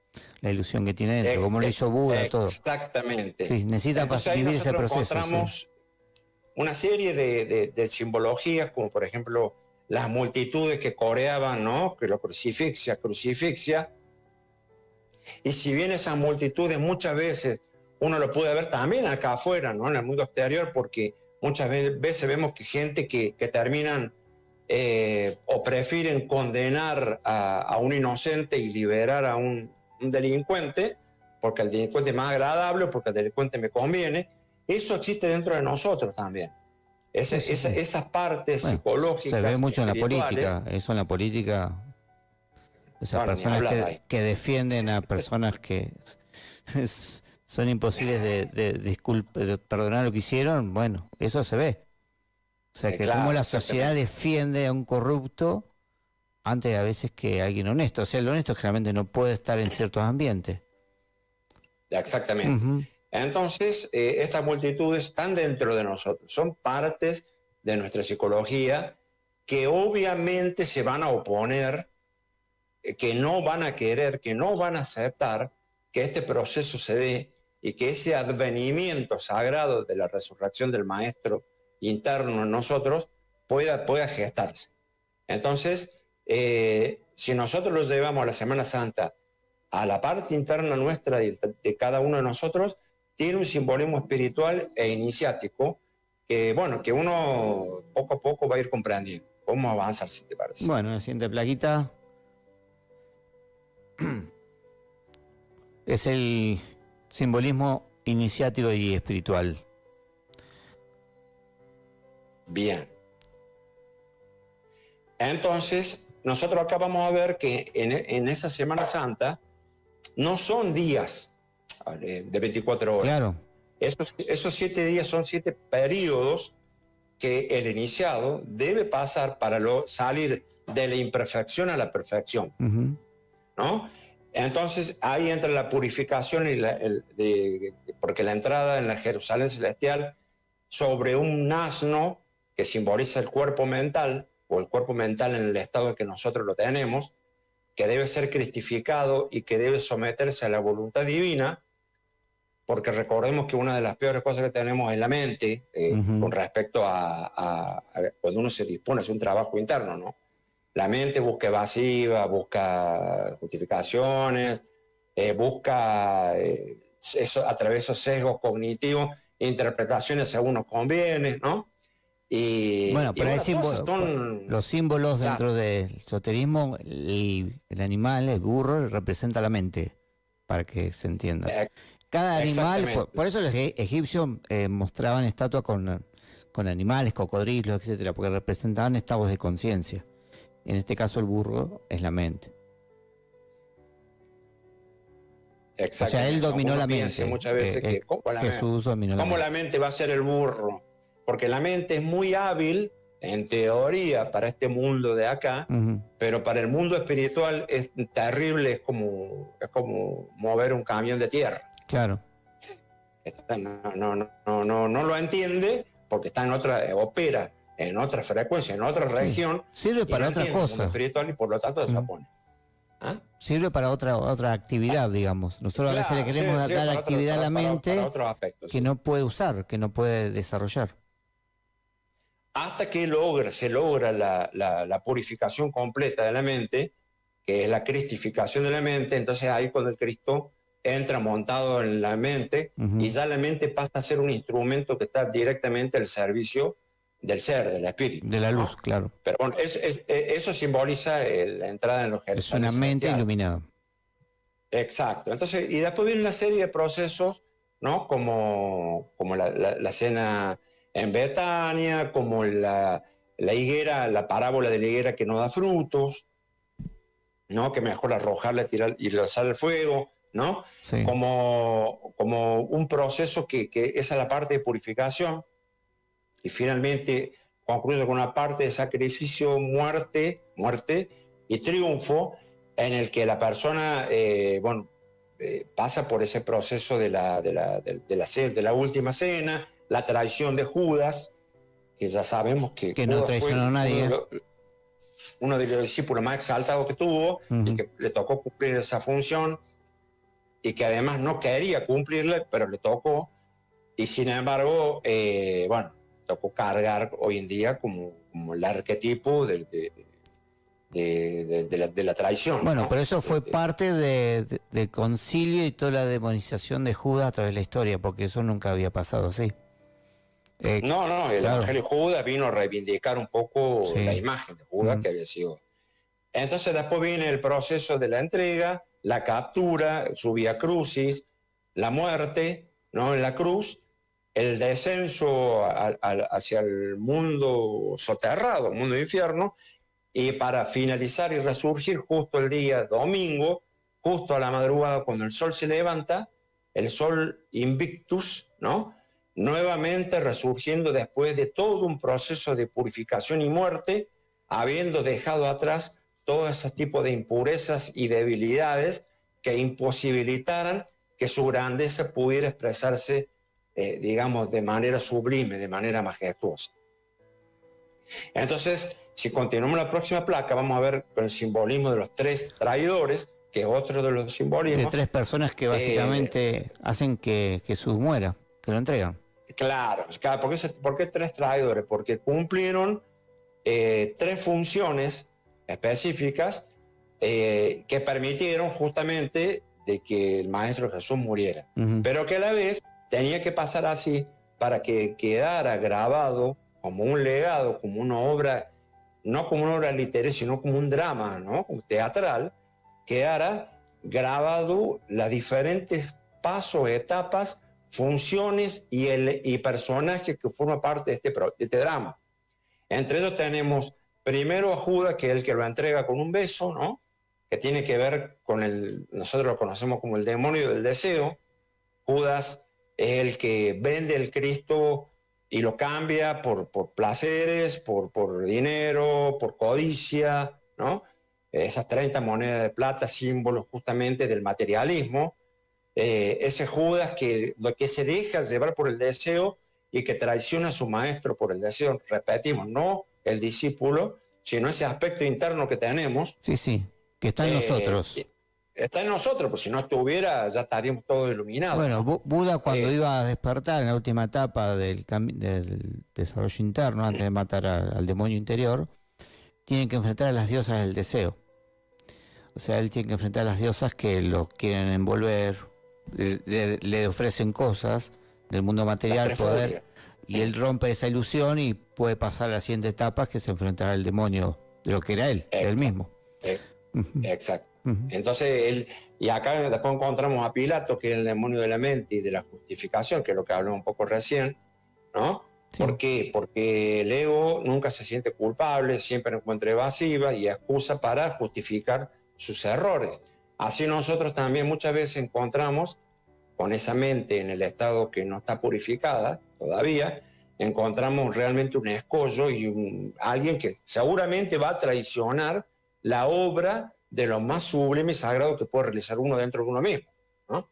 la ilusión que tiene dentro, como lo hizo Buda, todo. Exactamente. Sí, necesita vivir ese proceso. Encontramos una serie de simbologías, como por ejemplo las multitudes que coreaban, ¿no?, que lo crucifixia. Y si bien esas multitudes muchas veces uno lo puede ver también acá afuera, ¿no?, en el mundo exterior, porque muchas veces vemos que gente que terminan o prefieren condenar a un inocente y liberar a un delincuente, porque el delincuente es más agradable, porque el delincuente me conviene. Eso existe dentro de nosotros también. Esas partes psicológicas. Se ve mucho en la política. Eso en la política. O sea, personas que defienden a personas que son imposibles de perdonar lo que hicieron. Bueno, eso se ve. O sea, que claro, como la sociedad defiende a un corrupto antes a veces que a alguien honesto. O sea, el honesto generalmente no puede estar en ciertos ambientes. Exactamente. Entonces, estas multitudes están dentro de nosotros, son partes de nuestra psicología que obviamente se van a oponer, que no van a querer, que no van a aceptar que este proceso se dé y que ese advenimiento sagrado de la resurrección del Maestro interno en nosotros pueda gestarse. Entonces, si nosotros lo llevamos a la Semana Santa, a la parte interna nuestra de cada uno de nosotros, tiene un simbolismo espiritual e iniciático que uno poco a poco va a ir comprendiendo. Vamos a avanzar, si te parece. Bueno, la siguiente plaquita es el simbolismo iniciático y espiritual. Bien. Entonces, nosotros acá vamos a ver que en esa Semana Santa no son días de 24 horas. Claro. Esos 7 días son 7 periodos que el iniciado debe pasar para salir de la imperfección a la perfección. ¿No? Entonces ahí entra la purificación porque la entrada en la Jerusalén celestial sobre un asno que simboliza el cuerpo mental, o el cuerpo mental en el estado en que nosotros lo tenemos, que debe ser cristificado y que debe someterse a la voluntad divina, porque recordemos que una de las peores cosas que tenemos es la mente, con respecto a cuando uno se dispone a hacer un trabajo interno, ¿no? La mente busca evasiva, busca justificaciones, busca a través de esos sesgos cognitivos, interpretaciones según nos conviene, ¿no? Bueno, pero hay los símbolos dentro del esoterismo, el animal, el burro, representa la mente, para que se entienda. Cada animal, Exactamente. por eso los egipcios mostraban estatuas con animales, cocodrilos, etcétera, porque representaban estados de conciencia. En este caso el burro es la mente. O sea, él dominó Uno la piensa mente. muchas veces que Jesús dominó la ¿cómo mente. la mente va a ser el burro? Porque la mente es muy hábil, en teoría, para este mundo de acá, Ujú. pero para el mundo espiritual es terrible, es como mover un camión de tierra. Claro. No lo entiende porque está en otra, opera en otra frecuencia, en otra región. Sirve y para no otra entiende el mundo cosa. espiritual y por lo tanto desapone. ¿Ah? Sirve para otra actividad, digamos. Nosotros a veces le Claro, queremos sí, dar para actividad a la mente para otros aspectos. que Sí. no puede usar, que no puede desarrollar. Hasta que se logra la purificación completa de la mente, que es la cristificación de la mente, entonces ahí cuando el Cristo entra montado en la mente, Ujú. y ya la mente pasa a ser un instrumento que está directamente al servicio del ser, del espíritu. De la ¿no? luz, claro. Pero bueno, eso simboliza la entrada en los Es una gerentes mente celestiales. iluminada. Exacto. Entonces, y después viene una serie de procesos, ¿no? Como la cena en Betania, como la higuera, la parábola de la higuera que no da frutos, ¿no? Que mejor arrojarla, tirar y lanzar al fuego, ¿no? Sí. Como un proceso que esa es la parte de purificación, y finalmente concluye con una parte de sacrificio, muerte y triunfo, en el que la persona pasa por ese proceso de la última cena, la traición de Judas, que ya sabemos que no Judas traicionó a nadie. uno de los discípulos más exaltados que tuvo, Uh-huh. y que le tocó cumplir esa función, y que además no quería cumplirla, pero le tocó, y sin embargo, tocó cargar hoy en día como el arquetipo de la traición. Bueno, ¿no? pero eso fue parte del concilio y toda la demonización de Judas a través de la historia, porque eso nunca había pasado así. No, el claro. Evangelio de Judas vino a reivindicar un poco Sí. la imagen de Judas que había sido. Entonces después viene el proceso de la entrega, la captura, su vía crucis, la muerte, ¿no? En la cruz, el descenso hacia el mundo soterrado, el mundo de infierno, y para finalizar y resurgir justo el día domingo, justo a la madrugada cuando el sol se levanta, el sol invictus, ¿no? Nuevamente resurgiendo después de todo un proceso de purificación y muerte, habiendo dejado atrás todo ese tipo de impurezas y debilidades que imposibilitaran que su grandeza pudiera expresarse, digamos, de manera sublime, de manera majestuosa. Entonces, si continuamos la próxima placa, vamos a ver el simbolismo de los tres traidores, que es otro de los simbolismos. De tres personas que básicamente hacen que Jesús muera, que lo entregan. Claro, ¿por qué tres traidores? Porque cumplieron tres funciones específicas que permitieron justamente de que el Maestro Jesús muriera. Uh-huh. Pero que a la vez tenía que pasar así para que quedara grabado como un legado, como una obra, no como una obra literaria, sino como un drama, ¿no? Teatral, quedara grabado las diferentes pasos, etapas, funciones y personajes que forman parte de este drama. Entre ellos tenemos primero a Judas, que es el que lo entrega con un beso, ¿no? Que tiene que ver con nosotros lo conocemos como el demonio del deseo. Judas es el que vende el Cristo y lo cambia por placeres, por dinero, por codicia, ¿no? Esas 30 monedas de plata, símbolos justamente del materialismo. Ese Judas que se deja llevar por el deseo y que traiciona a su maestro por el deseo. Repetimos, no el discípulo, sino ese aspecto interno que tenemos. Sí, que está en nosotros. Está en nosotros, pues si no estuviera ya estaríamos todos iluminados. Bueno, ¿no? Buda cuando iba a despertar en la última etapa del desarrollo interno, antes de matar al demonio interior, tiene que enfrentar a las diosas del deseo. O sea, él tiene que enfrentar a las diosas que lo quieren envolver, le ofrecen cosas del mundo material, poder, y él rompe esa ilusión y puede pasar a la siguiente etapa, que se enfrentará al demonio de lo que era él mismo. Exacto. Ujú. Entonces, y acá después encontramos a Pilato, que es el demonio de la mente y de la justificación, que es lo que hablamos un poco recién, ¿no? Sí. ¿Por qué? Porque el ego nunca se siente culpable, siempre encuentra evasiva y excusa para justificar sus errores. Así nosotros también muchas veces encontramos, con esa mente en el estado que no está purificada todavía, encontramos realmente un escollo y alguien que seguramente va a traicionar la obra de lo más sublime y sagrado que puede realizar uno dentro de uno mismo, ¿no?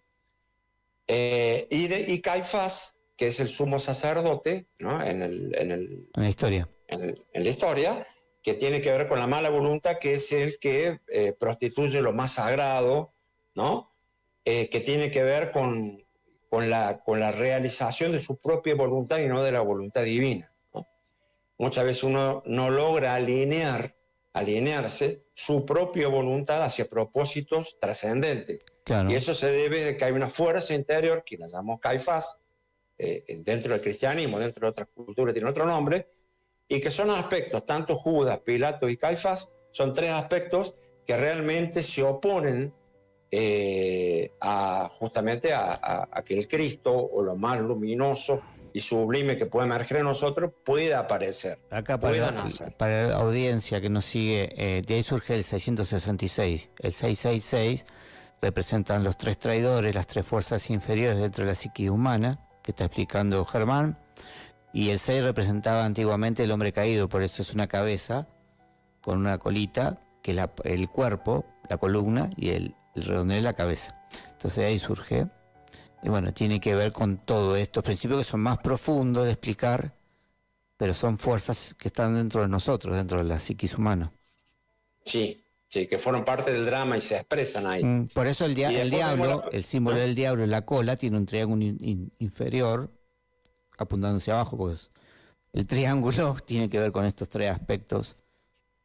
Y Caifás, que es el sumo sacerdote, ¿no? En la historia. En la historia, que tiene que ver con la mala voluntad, que es el que prostituye lo más sagrado, ¿no? Que tiene que ver con la realización de su propia voluntad y no de la voluntad divina, ¿no? Muchas veces uno no logra alinearse su propia voluntad hacia propósitos trascendentes. Claro. Y eso se debe a que hay una fuerza interior, que la llamamos Caifás, dentro del cristianismo, dentro de otras culturas tiene otro nombre, y que son aspectos, tanto Judas, Pilato y Caifás, son tres aspectos que realmente se oponen justamente a que el Cristo, o lo más luminoso y sublime que puede emerger en nosotros, pueda aparecer, Acá pueda nacer. para la audiencia que nos sigue, de ahí surge el 666. El 666 representan los tres traidores, las tres fuerzas inferiores dentro de la psique humana, que está explicando Germán, y el 6 representaba antiguamente el hombre caído, por eso es una cabeza con una colita, que es el cuerpo, la columna, y el redondeo de la cabeza. Entonces ahí surge, y bueno, tiene que ver con todo estos principios que son más profundos de explicar, pero son fuerzas que están dentro de nosotros, dentro de la psiquis humana. Sí, sí, que fueron parte del drama y se expresan ahí. Por eso el diablo, el símbolo del diablo en la cola tiene un triángulo inferior apuntando hacia abajo, pues el triángulo tiene que ver con estos tres aspectos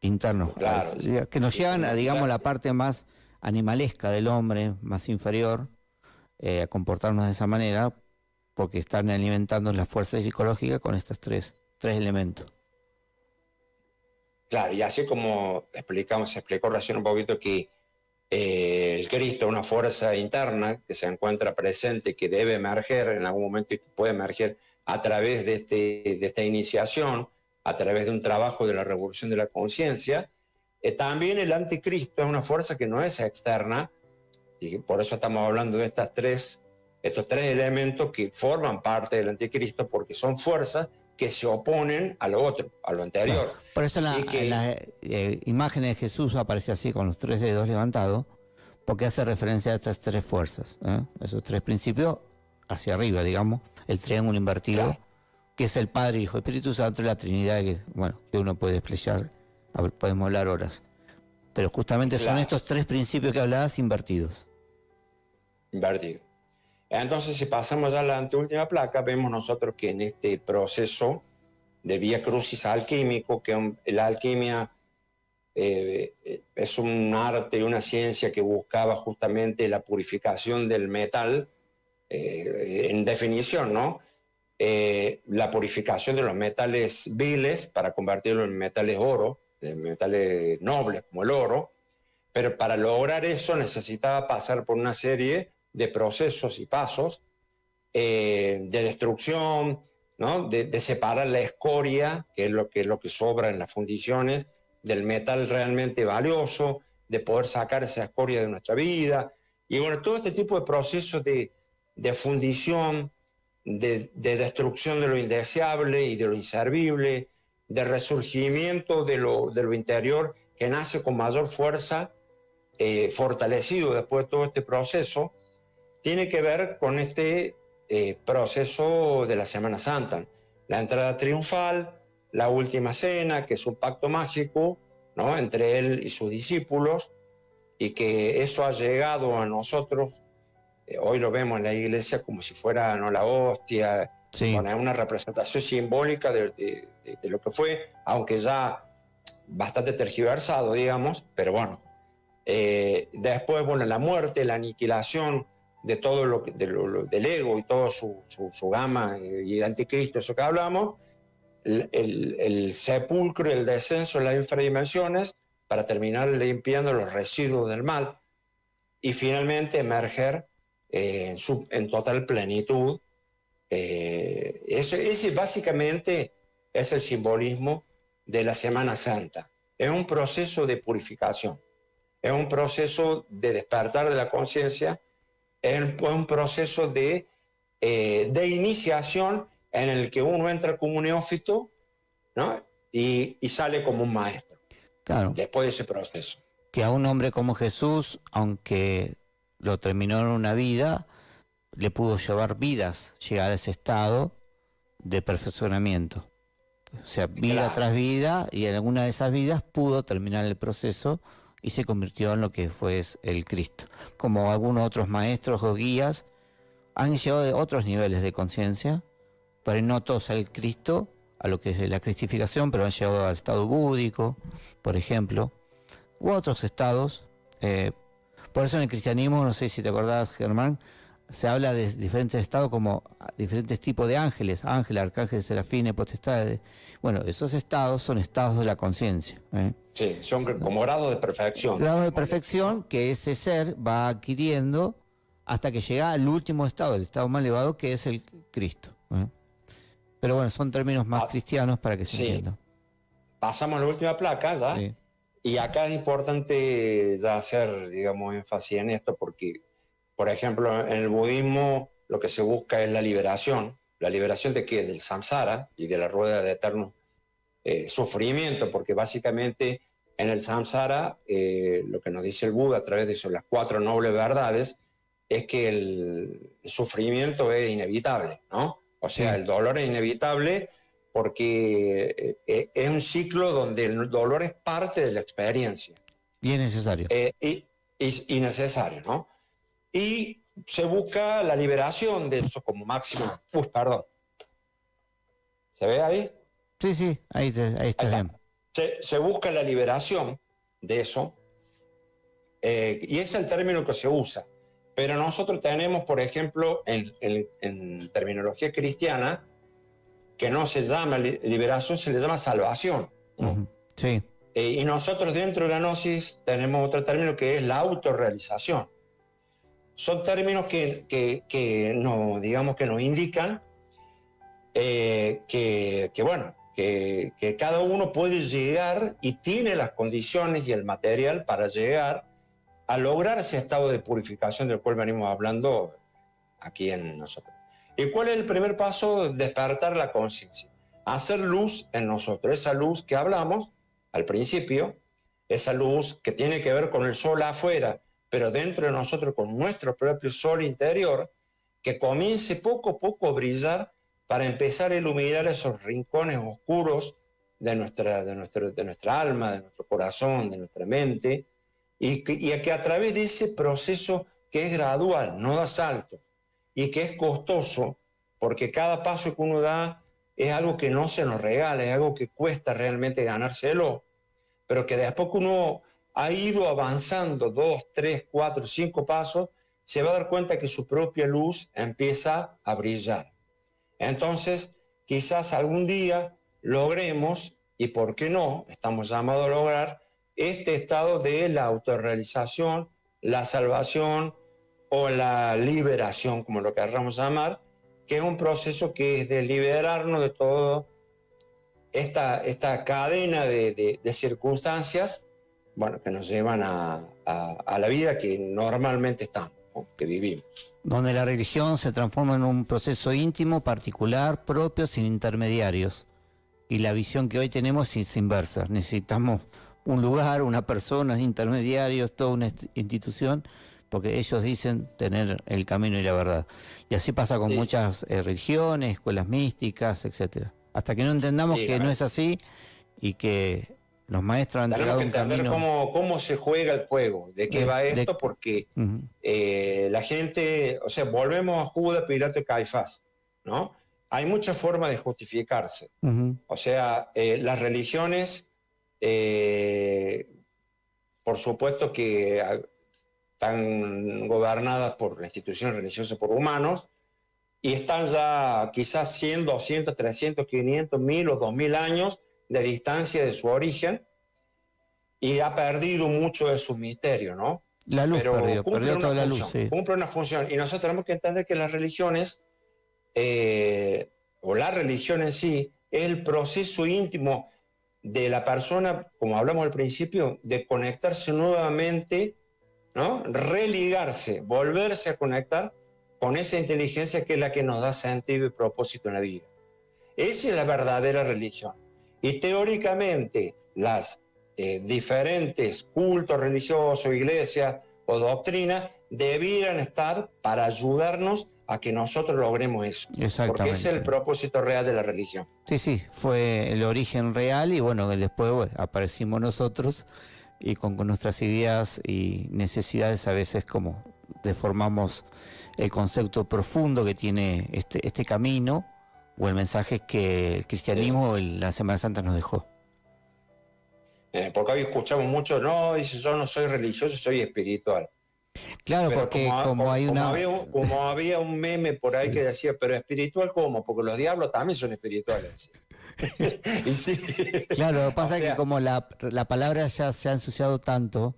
internos, Claro, que nos llevan a, digamos, la parte más animalesca del hombre, más inferior, a comportarnos de esa manera, porque están alimentando la fuerza psicológica con estos tres elementos. Claro, y así como se explicó recién un poquito que el Cristo es una fuerza interna que se encuentra presente, que debe emerger en algún momento y que puede emerger a través de esta iniciación, a través de un trabajo de la revolución de la conciencia. También el anticristo es una fuerza que no es externa, y por eso estamos hablando de estos tres elementos que forman parte del anticristo, porque son fuerzas que se oponen a lo otro, a lo anterior. Claro. Por eso en las imágenes de Jesús aparece así con los tres dedos levantados, porque hace referencia a estas tres fuerzas, esos tres principios hacia arriba, digamos, el triángulo invertido, claro, que es el Padre, Hijo y Espíritu Santo, y la Trinidad, que uno puede desplegar, podemos hablar horas. Pero justamente claro, son estos tres principios que hablabas invertidos. Invertido. Entonces, si pasamos ya a la anteúltima placa, vemos nosotros que en este proceso de vía crucis alquímico, que la alquimia es un arte y una ciencia que buscaba justamente la purificación del metal, en definición, ¿no? La purificación de los metales viles para convertirlos en metales oro, en metales nobles como el oro, pero para lograr eso necesitaba pasar por una serie de procesos y pasos de destrucción, ¿no? De separar la escoria, que es lo que sobra en las fundiciones, del metal realmente valioso, de poder sacar esa escoria de nuestra vida. Y bueno, todo este tipo de procesos de fundición, de destrucción de lo indeseable y de lo inservible, de resurgimiento de lo interior que nace con mayor fuerza, fortalecido después de todo este proceso, tiene que ver con este proceso de la Semana Santa. La entrada triunfal, la última cena, que es un pacto mágico, ¿no?, entre él y sus discípulos, y que eso ha llegado a nosotros. Hoy lo vemos en la iglesia como si fuera, ¿no?, la hostia, sí, bueno, es una representación simbólica de lo que fue, aunque ya bastante tergiversado, digamos, pero bueno. Después, bueno, la muerte, la aniquilación de todo del ego y toda su gama, y el anticristo, eso que hablamos, el sepulcro y el descenso en las infradimensiones para terminar limpiando los residuos del mal, y finalmente emerger en total plenitud. Ese básicamente es el simbolismo de la Semana Santa. Es un proceso de purificación, es un proceso de despertar de la conciencia, es un proceso de iniciación en el que uno entra como un neófito, ¿no? y sale como un maestro. Claro. Después de ese proceso. Que a un hombre como Jesús, aunque lo terminó en una vida, le pudo llevar vidas, llegar a ese estado de perfeccionamiento. O sea, vida Claro. tras vida, y en alguna de esas vidas pudo terminar el proceso y se convirtió en lo que fue el Cristo. Como algunos otros maestros o guías han llegado a otros niveles de conciencia, pero no todos al Cristo, a lo que es la cristificación, pero han llegado al estado búdico, por ejemplo, u otros estados. Por eso en el cristianismo, no sé si te acordás, Germán, se habla de diferentes estados como diferentes tipos de ángeles, ángeles, arcángeles, serafines, potestades. Bueno, esos estados son estados de la conciencia. Sí, son como grados de perfección. Grados de perfección que ese ser va adquiriendo hasta que llega al último estado, el estado más elevado, que es el Cristo. Pero bueno, son términos más cristianos para que se entienda. Pasamos a la última placa ya. Sí. Y acá es importante ya hacer, digamos, énfasis en esto porque, por ejemplo, en el budismo lo que se busca es la liberación. ¿La liberación de qué? Del samsara y de la rueda de eterno sufrimiento, porque básicamente en el samsara lo que nos dice el Buda a través de las 4 nobles verdades es que el sufrimiento es inevitable, ¿no? O sea, Sí. el dolor es inevitable porque es un ciclo donde el dolor es parte de la experiencia. Y es necesario. Y necesario, ¿no? Y se busca la liberación de eso como máximo. Uy, perdón. ¿Se ve ahí? Sí, ahí está bien. Se busca la liberación de eso, y ese es el término que se usa. Pero nosotros tenemos, por ejemplo, en terminología cristiana, que no se llama liberación, se le llama salvación, ¿no? Uh-huh. Sí. Y nosotros dentro de la gnosis tenemos otro término que es la autorrealización. Son términos que nos, digamos, que nos indican que cada uno puede llegar y tiene las condiciones y el material para llegar a lograr ese estado de purificación del cual venimos hablando aquí en nosotros. ¿Y cuál es el primer paso? Despertar la conciencia, hacer luz en nosotros, esa luz que hablamos al principio, esa luz que tiene que ver con el sol afuera, pero dentro de nosotros con nuestro propio sol interior, que comience poco a poco a brillar para empezar a iluminar esos rincones oscuros de nuestra alma, de nuestro corazón, de nuestra mente, y que a través de ese proceso que es gradual, no da salto, y que es costoso, porque cada paso que uno da es algo que no se nos regala, es algo que cuesta realmente ganárselo, pero que después que uno ha ido avanzando 2, 3, 4, 5 pasos, se va a dar cuenta que su propia luz empieza a brillar. Entonces, quizás algún día logremos, y por qué no, estamos llamados a lograr, este estado de la autorrealización, la salvación o la liberación, como lo querramos llamar, que es un proceso que es de liberarnos de toda esta cadena de circunstancias, bueno, que nos llevan a la vida que normalmente estamos, ¿no? Que vivimos. Donde la religión se transforma en un proceso íntimo, particular, propio, sin intermediarios. Y la visión que hoy tenemos es inversa. Necesitamos un lugar, una persona, intermediarios, toda una institución, porque ellos dicen tener el camino y la verdad. Y así pasa con muchas religiones, escuelas místicas, etcétera. Hasta que no entendamos que no es así y que los maestros han entregado un camino. Tenemos que entender cómo se juega el juego, de qué va esto, porque la gente, o sea, volvemos a Judas, Pilato y Caifás, ¿no? Hay muchas formas de justificarse. O sea, las religiones, por supuesto que están gobernadas por la institución religiosa, por humanos, y están ya quizás 100, 200, 300, 500, 1000 o 2000 años de distancia de su origen, y ha perdido mucho de su misterio, ¿no? La luz pero perdió toda la luz, sí. Cumple una función. Y nosotros tenemos que entender que las religiones, o la religión en sí, es el proceso íntimo de la persona, como hablamos al principio, de conectarse nuevamente, ¿no? Religarse, volverse a conectar con esa inteligencia que es la que nos da sentido y propósito en la vida. Esa es la verdadera religión. Y teóricamente las diferentes cultos religiosos, iglesias o doctrinas debieran estar para ayudarnos a que nosotros logremos eso. Porque ese es el propósito real de la religión. Sí, fue el origen real y bueno, después aparecimos nosotros y con nuestras ideas y necesidades a veces como deformamos el concepto profundo que tiene este camino o el mensaje que el cristianismo en la Semana Santa nos dejó. Porque hoy escuchamos mucho, no, dice, yo no soy religioso, soy espiritual. Claro, pero porque como hay una... Como había un meme por ahí que decía, pero espiritual ¿cómo? Porque los diablos también son espirituales. Y sí. Claro, lo que pasa es que como la palabra ya se ha ensuciado tanto,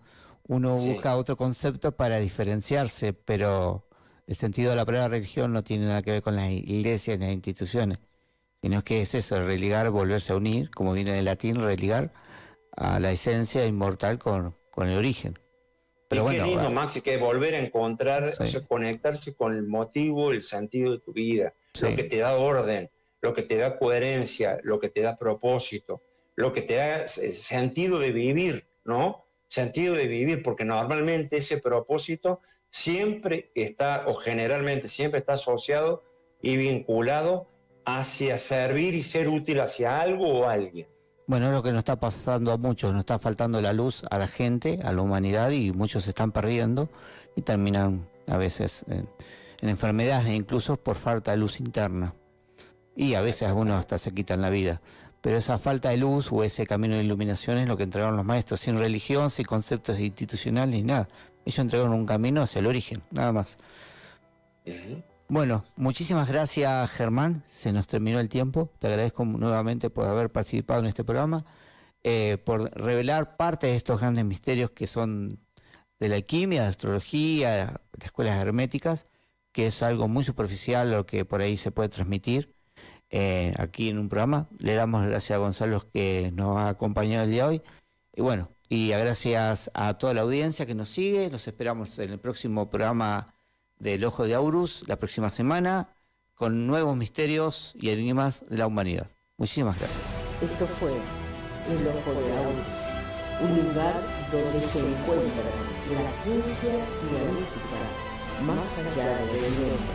uno busca otro concepto para diferenciarse, pero el sentido de la palabra religión no tiene nada que ver con las iglesias ni las instituciones, sino que es eso, religar, volverse a unir, como viene del latín, religar a la esencia inmortal con el origen. Pero y qué lindo, Maxi, que volver a encontrar, sí. O sea, conectarse con el motivo, el sentido de tu vida, lo que te da orden, lo que te da coherencia, lo que te da propósito, lo que te da sentido de vivir, ¿no? Sentido de vivir, porque normalmente ese propósito siempre está, o generalmente siempre está asociado y vinculado hacia servir y ser útil hacia algo o alguien. Bueno, es lo que nos está pasando a muchos, nos está faltando la luz a la gente, a la humanidad, y muchos se están perdiendo y terminan a veces en enfermedades, incluso por falta de luz interna. Y a veces algunos hasta se quitan la vida. Pero esa falta de luz o ese camino de iluminación es lo que entregaron los maestros, sin religión, sin conceptos institucionales ni nada. Ellos entregaron un camino hacia el origen, nada más. Bueno, muchísimas gracias, Germán. Se nos terminó el tiempo. Te agradezco nuevamente por haber participado en este programa, por revelar parte de estos grandes misterios que son de la alquimia, de la astrología, de escuelas herméticas, que es algo muy superficial lo que por ahí se puede transmitir aquí en un programa. Le damos gracias a Gonzalo que nos ha acompañado el día de hoy. Y bueno, y gracias a toda la audiencia que nos sigue. Los esperamos en el próximo programa del Ojo de Aurus la próxima semana con nuevos misterios y enigmas de la humanidad. Muchísimas gracias. Esto fue El Ojo de Aurus, un lugar donde se encuentran la ciencia y la mística más allá del evidente.